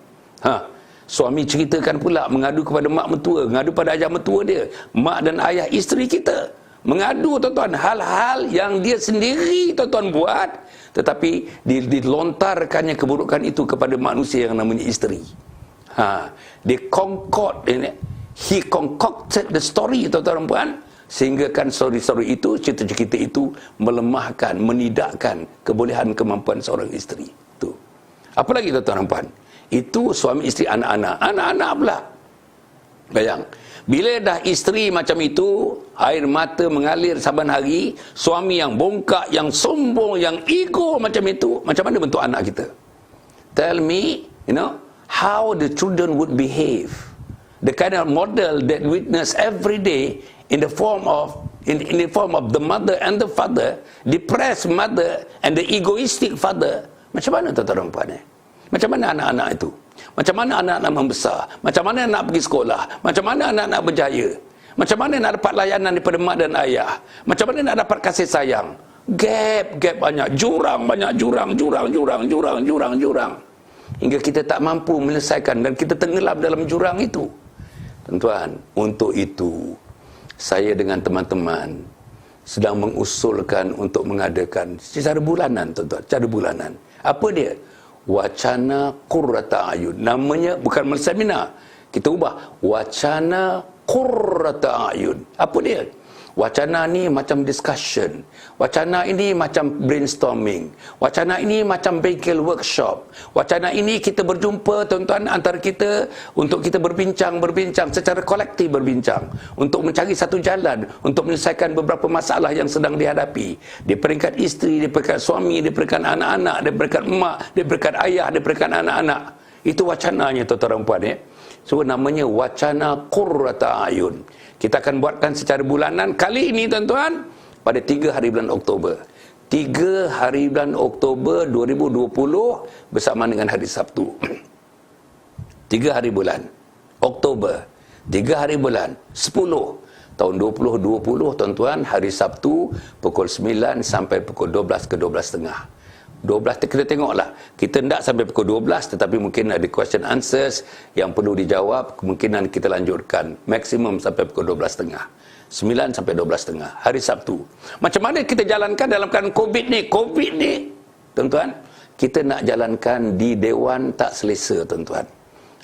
Suami ceritakan pula, mengadu kepada mak mentua, mengadu pada ayah mentua dia, mak dan ayah isteri kita. Mengadu, tuan-tuan, hal-hal yang dia sendiri, tuan-tuan, buat, tetapi dilontarkannya keburukan itu kepada manusia yang namanya isteri. He concocted the story, tuan-tuan dan puan, sehingga kan story-story itu, cerita-cerita itu melemahkan, menidakkan kebolehan kemampuan seorang isteri. Itu. Apa lagi, tuan-tuan dan puan? Itu suami isteri, anak-anak pula. Bayang, bila dah isteri macam itu, air mata mengalir saban hari, suami yang bongkak, yang sombong, yang ego macam itu, macam mana bentuk anak kita? Tell me, how the children would behave. The kind of model that witness every day in the form of the mother and the father, depressed mother and the egoistic father. Macam mana, tuan-tuan dan puan? Macam mana anak-anak itu? Macam mana anak-anak membesar? Macam mana anak pergi sekolah? Macam mana anak-anak berjaya? Macam mana nak dapat layanan daripada mak dan ayah? Macam mana nak dapat kasih sayang? Gap banyak, jurang banyak, jurang. Hingga kita tak mampu menyelesaikan dan kita tenggelam dalam jurang itu. Tuan-tuan, untuk itu saya dengan teman-teman sedang mengusulkan untuk mengadakan secara bulanan, tuan-tuan, secara bulanan. Apa dia? Wacana Qurrata Ayun. Namanya bukan seminar. Kita ubah Wacana Qurrata Ayun. Apa dia? Wacana ni macam discussion. Wacana ini macam brainstorming. Wacana ini macam bengkel workshop. Wacana ini kita berjumpa tuan-tuan antara kita untuk kita berbincang secara kolektif berbincang untuk mencari satu jalan untuk menyelesaikan beberapa masalah yang sedang dihadapi di peringkat isteri, di peringkat suami, di peringkat anak-anak, di peringkat emak, di peringkat ayah, di peringkat anak-anak. Itu wacananya tuan-tuan dan puan ya. So namanya wacana qurrata ayun. Kita akan buatkan secara bulanan. Kali ini tuan-tuan, pada 3 hari bulan Oktober. 3 hari bulan Oktober 2020 bersama dengan hari Sabtu. 3 hari bulan Oktober. 3 hari bulan 10 tahun 2020 tuan-tuan, hari Sabtu pukul 9 sampai pukul 12 ke 12.30. 12 kita tengoklah. Kita tidak sampai pukul 12 tetapi mungkin ada question answers yang perlu dijawab, kemungkinan kita lanjutkan maksimum sampai pukul 12.30. 9 sampai 12.30 hari Sabtu. Macam mana kita jalankan dalam keadaan COVID ni tuan-tuan? Kita nak jalankan di Dewan Tak Selesa tuan-tuan.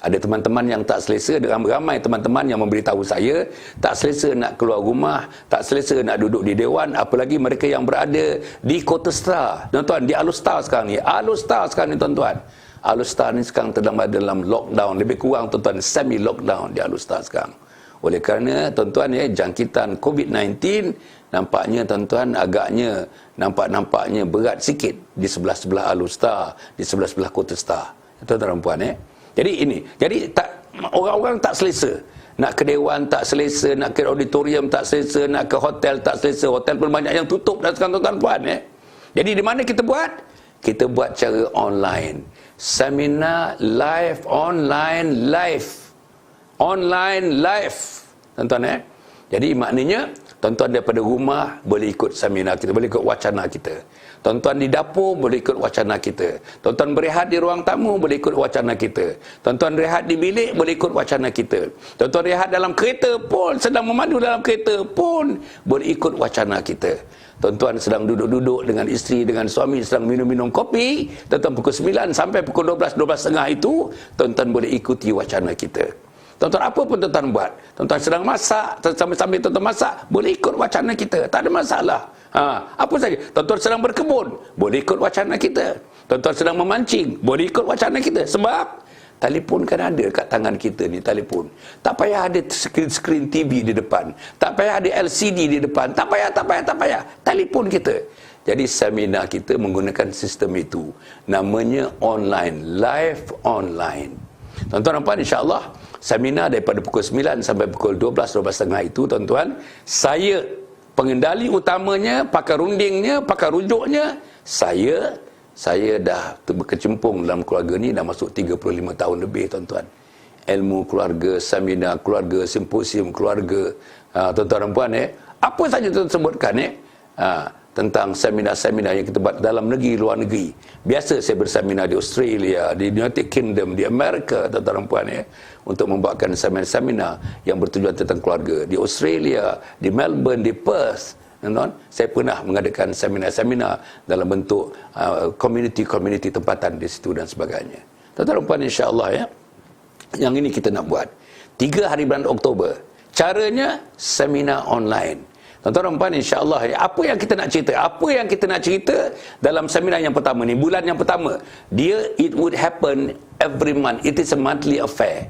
Ada teman-teman yang tak selesa, ramai teman-teman yang memberitahu saya tak selesa nak keluar rumah, tak selesa nak duduk di dewan, apalagi mereka yang berada di Kota Star. Tuan-tuan, di Alustar sekarang ni. Alustar sekarang ni tuan-tuan. Alustar ni sekarang dalam lockdown, lebih kurang tuan-tuan semi lockdown di Alustar sekarang. Oleh kerana tuan-tuan ya, jangkitan COVID-19 nampaknya tuan-tuan agaknya nampaknya berat sikit di sebelah-sebelah Alustar, di sebelah-sebelah Kota Star. Tuan-tuan dan puan ya. Jadi orang-orang tak selesa. Nak ke dewan tak selesa, nak ke auditorium tak selesa, nak ke hotel tak selesa. Hotel pun banyak yang tutup dah sekarang tuan-tuan puan ya. Jadi di mana kita buat? Kita buat cara online. Seminar live, online live. Tuan-tuan ya. Jadi maknanya tuan-tuan daripada rumah boleh ikut seminar kita, boleh ikut wacana kita. Tuan-tuan di dapur boleh ikut wacana kita. Tuan-tuan berehat di ruang tamu boleh ikut wacana kita. Tuan-tuan rehat di bilik boleh ikut wacana kita. Tuan-tuan rehat dalam kereta pun, sedang memandu dalam kereta pun boleh ikut wacana kita. Tuan-tuan sedang duduk-duduk dengan isteri, dengan suami, sedang minum-minum kopi, tuan-tuan pukul 9 sampai pukul 12, 12.30 itu, tuan-tuan boleh ikuti wacana kita. Tuan-tuan apa pun tuan-tuan buat. Tuan-tuan sedang masak, sambil tuan-tuan masak, boleh ikut wacana kita. Tak ada masalah. Apa saja. Tuan-tuan sedang berkebun, boleh ikut wacana kita. Tuan-tuan sedang memancing, boleh ikut wacana kita. Sebab telefon kan ada kat tangan kita ni, telefon. Tak payah ada skrin TV di depan. Tak payah ada LCD di depan. Tak payah. Telefon kita. Jadi seminar kita menggunakan sistem itu. Namanya online, live online. Tuan-tuan nampak insya-Allah seminar daripada pukul 9 sampai pukul 12, 12.30 itu tuan-tuan, saya pengendali utamanya, pakar rundingnya, pakar rujuknya, saya dah berkecimpung dalam keluarga ni dah masuk 35 tahun lebih tuan-tuan. Ilmu keluarga, seminar keluarga, simposium keluarga, tuan-tuan dan puan apa saja tuan sebutkan tentang seminar-seminar yang kita buat dalam negeri, luar negeri. Biasa saya berseminar di Australia, di United Kingdom, di Amerika, tuan-tuan dan puan untuk membuatkan seminar-seminar yang bertujuan tentang keluarga. Di Australia, di Melbourne, di Perth, tuan-tuan, saya pernah mengadakan seminar-seminar dalam bentuk community tempatan di situ dan sebagainya. Tuan-tuan dan puan, insya-Allah yang ini kita nak buat 3 hari bulan Oktober. Caranya seminar online. Tuan-tuan dan puan, insya-Allah apa yang kita nak cerita? Apa yang kita nak cerita dalam seminar yang pertama ni, bulan yang pertama. It would happen every month. It is a monthly affair.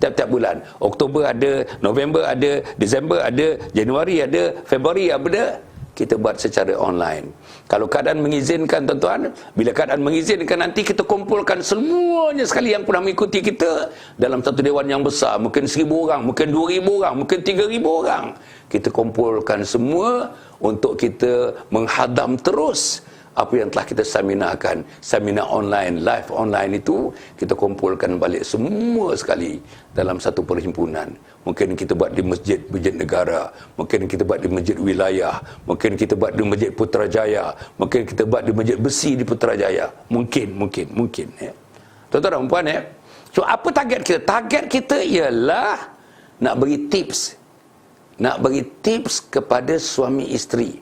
Tiap-tiap bulan. Oktober ada, November ada, Disember ada, Januari ada, Februari ada. Kita buat secara online. Kalau keadaan mengizinkan tuan-tuan, bila keadaan mengizinkan nanti kita kumpulkan semuanya sekali yang pernah mengikuti kita dalam satu dewan yang besar, mungkin 1,000 orang, mungkin 2,000 orang, mungkin 3,000 orang. Kita kumpulkan semua untuk kita menghadam terus apa yang telah kita seminarkan. Seminar online, live online itu kita kumpulkan balik semua sekali dalam satu perhimpunan. Mungkin kita buat di masjid negara, mungkin kita buat di masjid wilayah, mungkin kita buat di masjid Putrajaya, mungkin kita buat di masjid besi di Putrajaya. Mungkin Tuan-tuan dan puan So apa target kita? Target kita ialah nak bagi tips kepada suami isteri,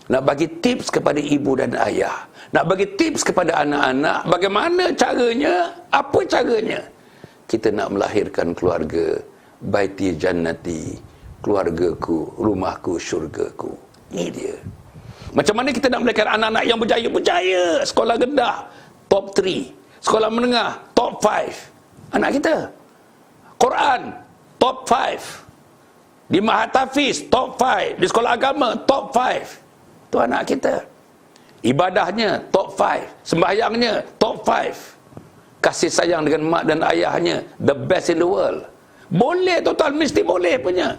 nak bagi tips kepada ibu dan ayah, nak bagi tips kepada anak-anak, bagaimana caranya, apa caranya kita nak melahirkan keluarga baiti jannati, keluargaku, rumahku, syurgaku. Ini dia. Macam mana kita nak melihat anak-anak yang berjaya, sekolah rendah, top 3, sekolah menengah, top 5. Anak kita. Quran, top 5. Di Mahat Hafiz, top 5. Di sekolah agama, top 5. Itu anak kita. Ibadahnya, top 5. Sembahyangnya, top 5. Kasih sayang dengan mak dan ayahnya, the best in the world. Boleh tuan-tuan, mesti boleh punya.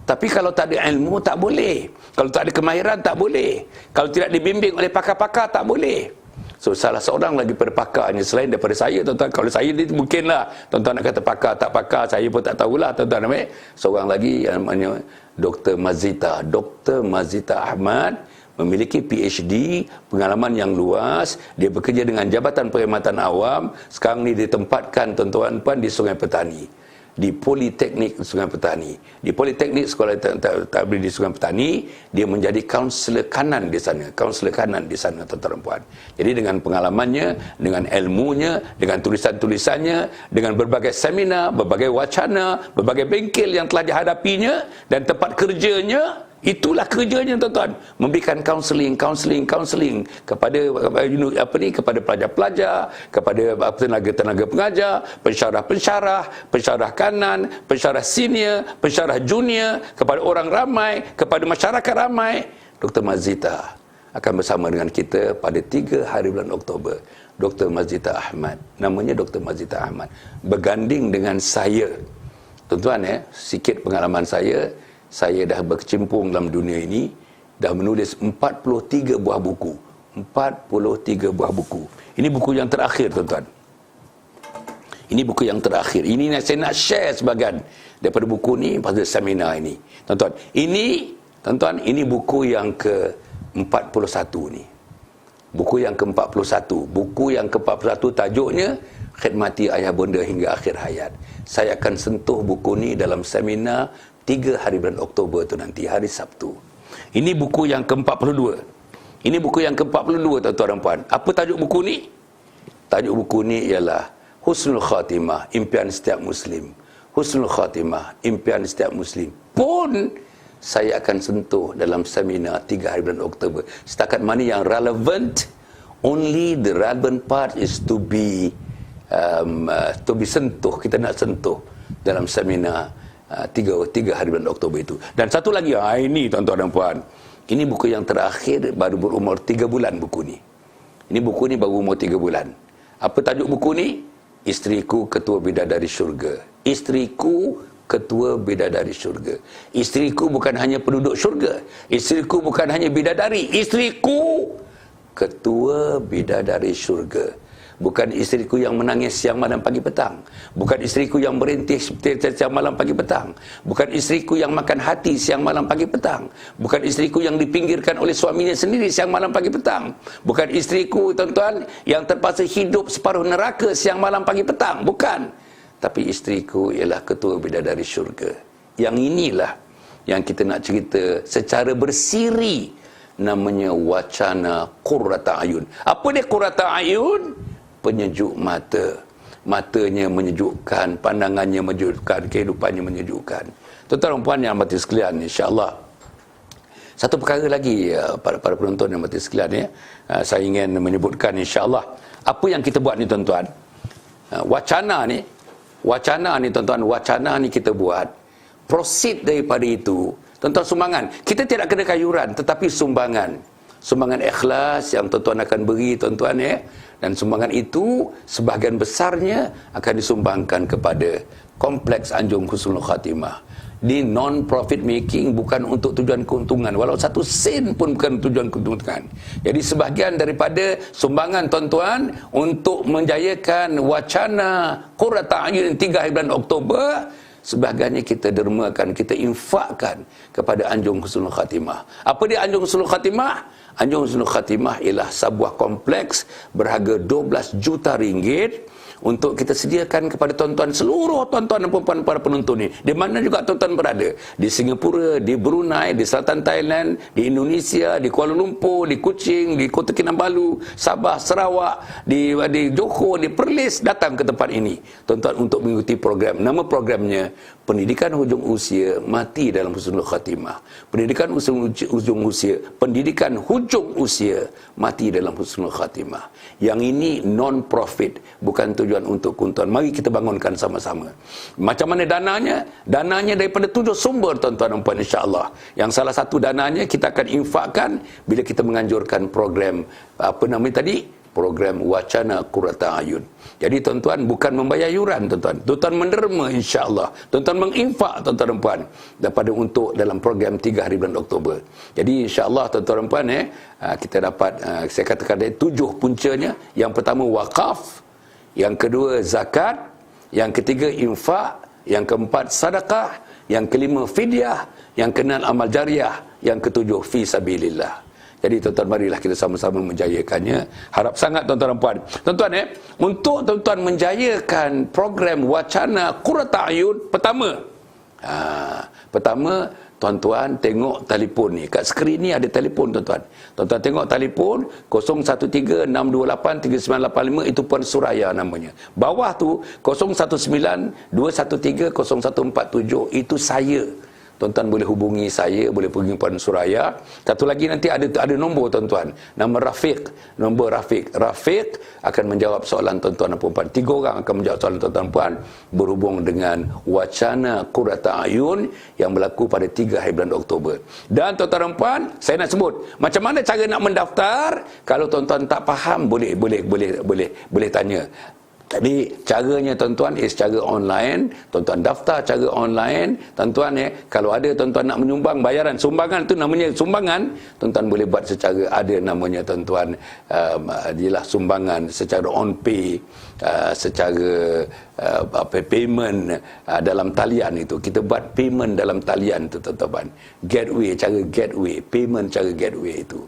Tapi kalau tak ada ilmu, tak boleh. Kalau tak ada kemahiran, tak boleh. Kalau tidak dibimbing oleh pakar-pakar, tak boleh. So, salah seorang lagi pakarnya selain daripada saya, tuan-tuan. Kalau saya ni mungkinlah, tuan-tuan nak kata pakar, tak pakar, saya pun tak tahulah, tuan-tuan. Seorang lagi yang namanya Dr. Mazita. Dr. Mazita Ahmad memiliki PhD, pengalaman yang luas. Dia bekerja dengan Jabatan Perkhidmatan Awam. Sekarang ni ditempatkan, tuan-tuan puan, di Sungai Petani. Di Politeknik Sungai Petani. Di Politeknik Sekolah Tabligh di Sungai Petani, dia menjadi kaunselor kanan di sana. Kaunselor kanan di sana, tuan-tuan dan puan. Jadi dengan pengalamannya, dengan ilmunya, dengan tulisan-tulisannya, dengan berbagai seminar, berbagai wacana, berbagai bengkel yang telah dihadapinya, dan tempat kerjanya, itulah kerjanya, tuan-tuan, memberikan kaunseling kepada kepada pelajar-pelajar, kepada tenaga-tenaga pengajar, pensyarah kanan, pensyarah senior, pensyarah junior, kepada orang ramai, kepada masyarakat ramai. Dr. Mazita akan bersama dengan kita pada 3 hari bulan Oktober. Dr. Mazita Ahmad, namanya Dr. Mazita Ahmad, berganding dengan saya. Tuan-tuan, sikit pengalaman saya dah berkecimpung dalam dunia ini, dah menulis 43 buah buku. 43 buah buku. Ini buku yang terakhir, tuan-tuan. Ini buku yang terakhir. Ini saya nak share sebahagian daripada buku ni pada seminar ini. Tuan-tuan, ini buku yang ke-41 ni. Buku yang ke-41. Buku yang ke-41 tajuknya Khidmati Ayah Bonda Hingga Akhir Hayat. Saya akan sentuh buku ni dalam seminar 3 hari bulan Oktober tu nanti, hari Sabtu. Ini buku yang ke-42. Ini buku yang ke-42, tuan-tuan dan puan. Apa tajuk buku ni? Tajuk buku ni ialah Husnul Khatimah, Impian Setiap Muslim. Husnul Khatimah, Impian Setiap Muslim. Pun saya akan sentuh dalam seminar 3 hari bulan Oktober. Setakat mana yang relevant, only the relevant part is to be sentuh. Kita nak sentuh dalam seminar 3 hari bulan Oktober itu. Dan satu lagi, ini tuan-tuan dan puan, ini buku yang terakhir, baru berumur 3 bulan buku ni. Ini buku ni baru umur 3 bulan. Apa tajuk buku ni? Isteriku Ketua Bidadari Syurga. Isteriku Ketua Bidadari Syurga. Isteriku bukan hanya penduduk syurga. Isteriku bukan hanya bidadari. Isteriku Ketua Bidadari Syurga. Bukan isteriku yang menangis siang malam pagi petang. Bukan isteriku yang merintih siang malam pagi petang. Bukan isteriku yang makan hati siang malam pagi petang. Bukan isteriku yang dipinggirkan oleh suaminya sendiri siang malam pagi petang. Bukan isteriku, tuan-tuan, yang terpaksa hidup separuh neraka siang malam pagi petang. Bukan. Tapi isteriku ialah Ketua Bidadari Syurga. Yang inilah yang kita nak cerita secara bersiri. Namanya wacana Qurrata Ayun. Apa dia Qurrata Ayun? Penyejuk mata. Matanya menyejukkan, pandangannya menyejukkan, kehidupannya menyejukkan. Tuan-tuan dan puan yang mati sekalian, insya-Allah. Satu perkara lagi para penonton yang mati sekalian, saya ingin menyebutkan, insya-Allah, apa yang kita buat ni, tuan-tuan. Wacana ni tuan-tuan, wacana ni kita buat. Proceed daripada itu, tuan-tuan, sumbangan. Kita tidak kena kayuran, tetapi sumbangan. Sumbangan ikhlas yang tuan-tuan akan beri, tuan-tuan, dan sumbangan itu sebahagian besarnya akan disumbangkan kepada Kompleks Anjung Husnul Khatimah. Di non-profit making, bukan untuk tujuan keuntungan, walau 1 sen pun bukan tujuan keuntungan. Jadi sebahagian daripada sumbangan, tuan-tuan, untuk menjayakan wacana Qurrata Ayun 3 hari bulan Oktober, sebahagiannya kita dermakan, kita infakkan kepada Anjung Husnul Khatimah. Apa dia Anjung Husnul Khatimah? Anjung Husnul Khatimah ialah sebuah kompleks berharga 12 juta ringgit untuk kita sediakan kepada tuan-tuan, seluruh tuan-tuan dan puan-puan para penonton ni, di mana juga tuan-tuan berada, di Singapura, di Brunei, di selatan Thailand, di Indonesia, di Kuala Lumpur, di Kuching, di Kota Kinabalu, Sabah, Sarawak, di Johor, di Perlis, datang ke tempat ini tuan-tuan untuk mengikuti program. Nama programnya Pendidikan Hujung Usia Mati dalam Husnul Khatimah. Pendidikan hujung usia, pendidikan hujung usia mati dalam husnul khatimah. Yang ini non-profit, bukan tujuan untuk keuntungan. Mari kita bangunkan sama-sama. Macam mana dananya? Dananya daripada 7 sumber tuan-tuan dan puan, insya-Allah. Yang salah satu dananya kita akan infakkan bila kita menganjurkan program apa namanya tadi? Program Wacana Qurrata Ayun. Jadi tuan-tuan bukan membayar yuran tuan-tuan. Tuan-tuan menderma insya-Allah. Tuan-tuan menginfak tuan-tuan dan puan daripada untuk dalam program 3 hari bulan Oktober. Jadi insya-Allah tuan-tuan dan puan kita dapat saya katakan ada 7 puncanya. Yang pertama wakaf, yang kedua zakat, yang ketiga infak, yang keempat sedekah, yang kelima fidyah, yang keenam amal jariah, yang ketujuh fi sabilillah. Jadi tuan-tuan, marilah kita sama-sama menjayakannya. Harap sangat tuan-tuan dan puan. Tuan-tuan untuk tuan-tuan menjayakan program Wacana Qurrata Ayun, pertama tuan-tuan tengok telefon ni. Kat skrin ni ada telefon tuan-tuan. Tuan-tuan tengok telefon 0136283985, itu Puan Suraya namanya. Bawah tu 0192130147, itu saya. Tuan-tuan boleh hubungi saya, boleh hubungi Puan Suraya. Satu lagi nanti ada nombor tuan-tuan. Nama Rafiq, nombor Rafiq. Rafiq akan menjawab soalan tuan-tuan dan puan. 3 orang akan menjawab soalan tuan-tuan dan puan berhubung dengan Wacana Qurrata Ayun yang berlaku pada 3 hari bulan Oktober. Dan tuan-tuan dan puan, saya nak sebut macam mana cara nak mendaftar. Kalau tuan-tuan tak faham, boleh tanya. Jadi caranya tuan-tuan secara online. Tuan-tuan daftar cara online. Tuan-tuan kalau ada tuan-tuan nak menyumbang bayaran, sumbangan tu namanya sumbangan, tuan-tuan boleh buat secara ada namanya tuan-tuan ialah sumbangan secara on pay, secara payment dalam talian itu. Kita buat payment dalam talian tu tuan-tuan. Gateway, cara gateway, payment cara gateway itu,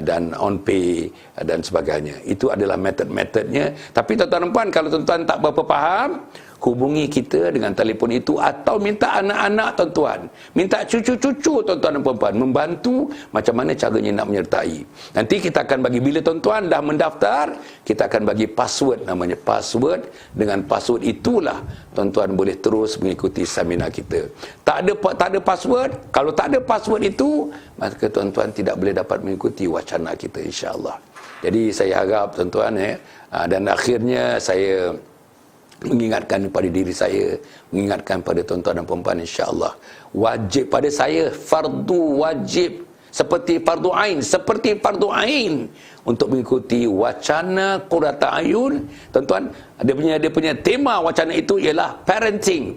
dan on pay dan sebagainya. Itu adalah metod-metodnya. Tapi tuan-tuan dan puan, kalau tuan-tuan tak berapa faham, hubungi kita dengan telefon itu, atau minta anak-anak tuan-tuan, minta cucu-cucu tuan-tuan dan puan-puan membantu macam mana caranya nak menyertai. Nanti kita akan bagi, bila tuan-tuan dah mendaftar, kita akan bagi password, namanya password. Dengan password itulah tuan-tuan boleh terus mengikuti seminar kita. Tak ada password, kalau tak ada password itu, maka tuan-tuan tidak boleh dapat mengikuti wacana kita, insya-Allah. Jadi saya harap tuan-tuan dan akhirnya saya mengingatkan kepada diri saya, mengingatkan pada tuan-tuan dan puan-puan, insya-Allah wajib pada saya, fardu wajib, seperti fardu ain untuk mengikuti Wacana Qurrata Ayun. Tuan-tuan, dia punya tema wacana itu ialah parenting.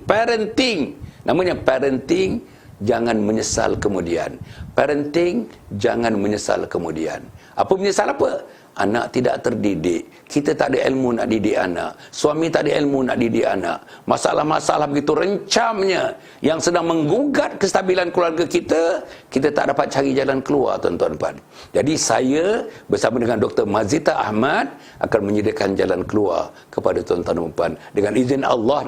Namanya parenting, jangan menyesal kemudian. Parenting, jangan menyesal kemudian. Apa menyesal apa? Anak tidak terdidik, kita tak ada ilmu nak didik anak, suami tak ada ilmu nak didik anak, masalah-masalah begitu rencamnya yang sedang menggugat kestabilan keluarga kita tak dapat cari jalan keluar, tuan-tuan puan. Jadi saya bersama dengan Dr. Mazita Ahmad akan menyediakan jalan keluar kepada tuan-tuan dan puan. Dengan izin Allah,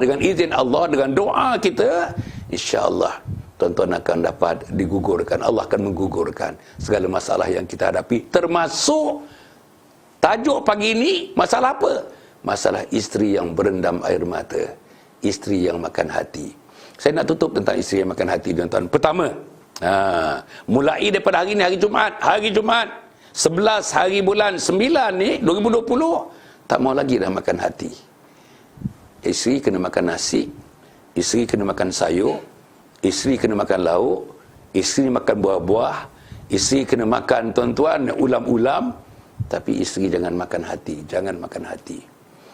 dengan doa kita, insya-Allah tuan-tuan akan dapat digugurkan. Allah akan menggugurkan segala masalah yang kita hadapi, termasuk tajuk pagi ini, masalah apa? Masalah isteri yang berendam air mata, isteri yang makan hati. Saya nak tutup tentang isteri yang makan hati, tuan-tuan. Pertama, mulai daripada hari ini, hari Jumaat 11 hari bulan 9 ni 2020, tak mau lagi dah makan hati. Isteri kena makan nasi, isteri kena makan sayur, isteri kena makan lauk, isteri makan buah-buah, isteri kena makan, tuan-tuan, ulam-ulam. Tapi isteri jangan makan hati.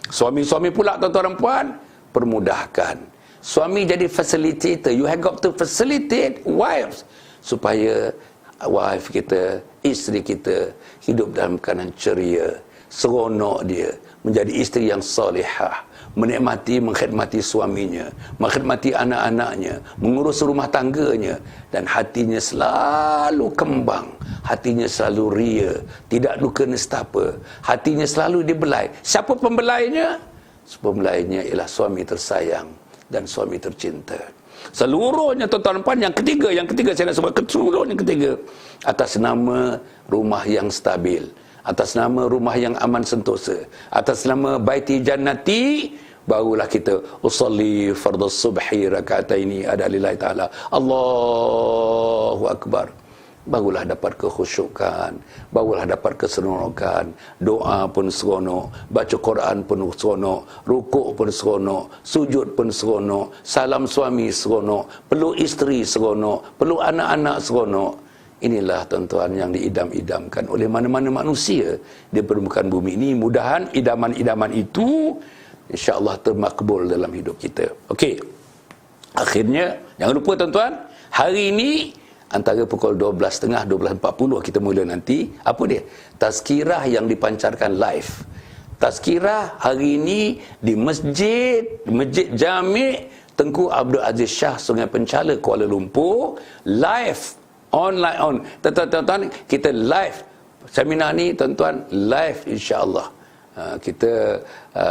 Suami-suami pula, tuan-tuan dan puan, permudahkan. Suami jadi facilitator. You have got to facilitate wives, supaya wife kita, isteri kita hidup dalam keadaan ceria, seronok dia, menjadi isteri yang salihah, menikmati, mengkhidmati suaminya, mengkhidmati anak-anaknya, mengurus rumah tangganya, dan hatinya selalu kembang, hatinya selalu ria, tidak luka nestapa, hatinya selalu dibelai. Siapa pembelainya? lainnya ialah suami tersayang dan suami tercinta. Seluruhnya tuan-tuan dan puan, yang ketiga saya nak sebut, seluruhnya ketiga atas nama rumah yang stabil, atas nama rumah yang aman sentosa, atas nama baiti jannati, barulah kita usalli fardhu subhi rakataini ada lillahi ta'ala, Allahu akbar, barulah dapat kekhusyukan, barulah dapat keseronokan, doa pun seronok, baca Quran pun seronok, rukuk pun seronok, sujud pun seronok, salam suami seronok, peluk isteri seronok, peluk anak-anak seronok. Inilah tuan-tuan yang diidam-idamkan oleh mana-mana manusia di permukaan bumi ini. Mudahan idaman-idaman itu insya-Allah termakbul dalam hidup kita. Okey. Akhirnya, jangan lupa tuan-tuan, hari ini antara pukul 12.30 12.40 kita mula nanti. Apa dia? Tazkirah yang dipancarkan live. Tazkirah hari ini di Masjid Jami' Tengku Abdul Aziz Shah Sungai Penchala, Kuala Lumpur, live online tuan-tuan, kita live seminar ni tuan-tuan, live insya-Allah. Kita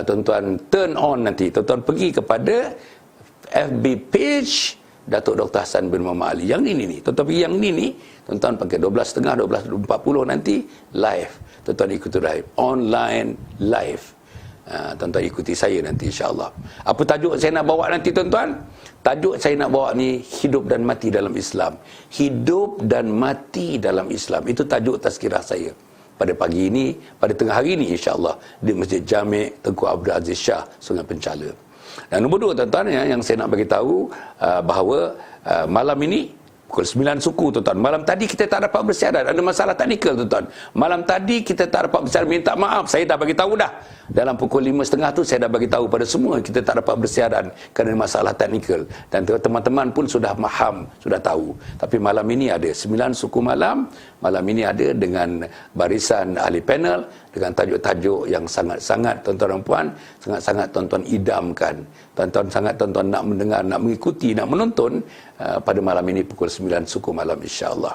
tuan-tuan turn on nanti, tuan-tuan pergi kepada FB page Datuk Dr. Hassan bin Muhammad Ali. Yang ini ni, tuan-tuan pergi yang ini ni, tuan-tuan pakai 12.30 12.40 nanti live. Tuan-tuan ikuti live, online live. Tuan-tuan ikuti saya nanti insya-Allah. Apa tajuk saya nak bawa nanti tuan-tuan? Tajuk saya nak bawa ni hidup dan mati dalam Islam. Hidup dan mati dalam Islam. Itu tajuk tazkirah saya pada pagi ini, pada tengah hari ini insya-Allah di Masjid Jami' Tengku Abdul Aziz Shah Sungai Penchala. Dan nombor 2 tuan-tuan, yang saya nak bagi tahu bahawa malam ini pukul 9 suku tuan-tuan. Malam tadi kita tak dapat bersiaran, ada masalah teknikal tuan-tuan. Malam tadi kita tak dapat bersiaran, minta maaf, saya dah bagi tahu dah. Dalam pukul 5.30 tu saya dah bagi tahu pada semua kita tak dapat bersiaran kerana masalah teknikal. Dan teman-teman pun sudah faham, sudah tahu. Tapi malam ini ada 9 suku malam. Malam ini ada dengan barisan ahli panel dengan tajuk-tajuk yang sangat-sangat tuan-tuan dan puan, sangat-sangat tuan-tuan idamkan. Tuan-tuan nak mendengar, nak mengikuti, nak menonton pada malam ini pukul 9 suku malam insya-Allah.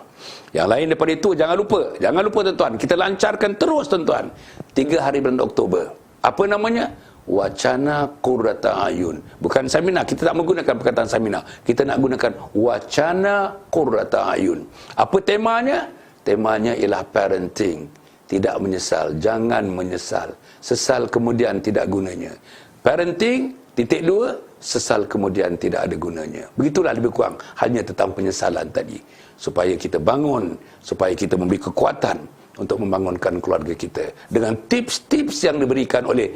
Yang lain daripada itu jangan lupa tuan-tuan, kita lancarkan terus tuan-tuan. 3 hari bulan Oktober. Apa namanya? Wacana Qurrata Ayun. Bukan seminar, kita tak menggunakan perkataan seminar. Kita nak gunakan Wacana Qurrata Ayun. Apa temanya? Temanya ialah parenting. Tidak menyesal, jangan menyesal. Sesal kemudian tidak gunanya. Parenting, titik 2, sesal kemudian tidak ada gunanya. Begitulah lebih kurang hanya tentang penyesalan tadi. Supaya kita bangun, supaya kita memberi kekuatan untuk membangunkan keluarga kita. Dengan tips-tips yang diberikan oleh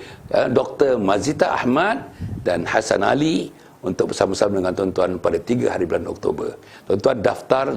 Dr. Mazita Ahmad dan Hassan Ali untuk bersama-sama dengan tuan-tuan pada 3 hari bulan Oktober. Tuan-tuan daftar,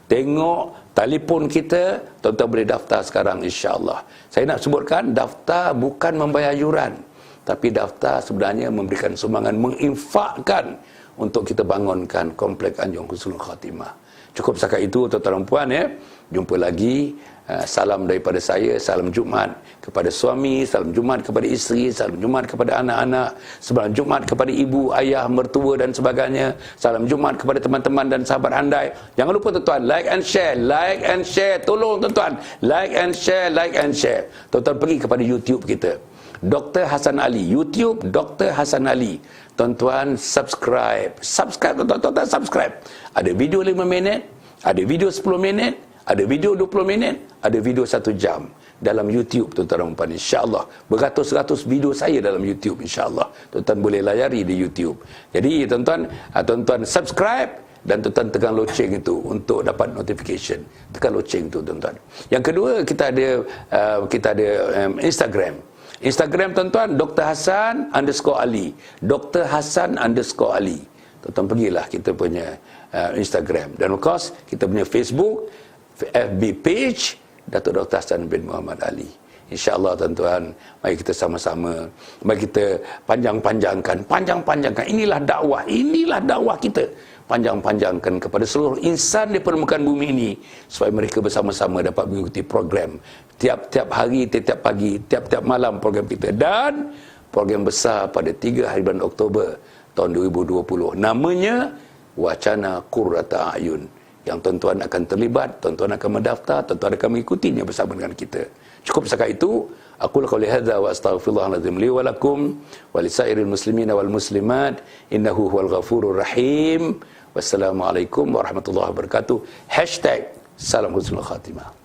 tengok telefon kita, tuan-tuan boleh daftar sekarang insya-Allah. Saya nak sebutkan, daftar bukan membayar yuran, tapi daftar sebenarnya memberikan sumbangan, menginfakkan untuk kita bangunkan Komplek Anjung Husnul Khatimah. Cukup setakat itu tuan-tuan dan puan ya. Jumpa lagi. Salam daripada saya, salam Jumaat kepada suami, salam Jumaat kepada isteri, salam Jumaat kepada anak-anak, salam Jumaat kepada ibu, ayah, mertua dan sebagainya. Salam Jumaat kepada teman-teman dan sahabat handai. Jangan lupa tuan-tuan, like and share. Tolong tuan-tuan, like and share. Tuan-tuan pergi kepada YouTube kita, Dr. Hassan Ali, YouTube Dr. Hassan Ali. Tuan-tuan subscribe tuan-tuan, subscribe. Ada video 5 minit, ada video 10 minit, ada video 20 minit, ada video 1 jam dalam YouTube tuan-tuan dan puan. InsyaAllah beratus-ratus video saya dalam YouTube insyaAllah. Tuan-tuan boleh layari di YouTube. Jadi tuan-tuan subscribe dan tuan-tuan tekan loceng itu untuk dapat notification. Tekan loceng itu tuan-tuan. Yang kedua, kita ada Instagram tuan-tuan, Dr. Hassan _Ali. Dr. Hassan _Ali. Tuan-tuan pergilah kita punya Instagram. Dan of course, kita punya Facebook, FB page, Datuk Dr. Hassan bin Muhammad Ali. InsyaAllah tuan-tuan, mari kita sama-sama, mari kita panjang-panjangkan. Inilah dakwah kita. Panjang-panjangkan kepada seluruh insan di permukaan bumi ini, supaya mereka bersama-sama dapat mengikuti program tiap-tiap hari, tiap-tiap pagi, tiap-tiap malam program kita. Dan program besar pada 3 hari bulan Oktober tahun 2020, namanya Wacana Qurrata Ayun. yang tuan-tuan akan terlibat, tuan-tuan akan mendaftar, tuan-tuan akan mengikutinya bersama dengan kita. Cukup setakat itu. Aku qouli hadza wa astaghfirullahalazim li wa lakum wa lisairil muslimina wal muslimat innahu huwal ghafurur rahim. Wassalamualaikum warahmatullahi wabarakatuh. #Salam Husnul Khatimah.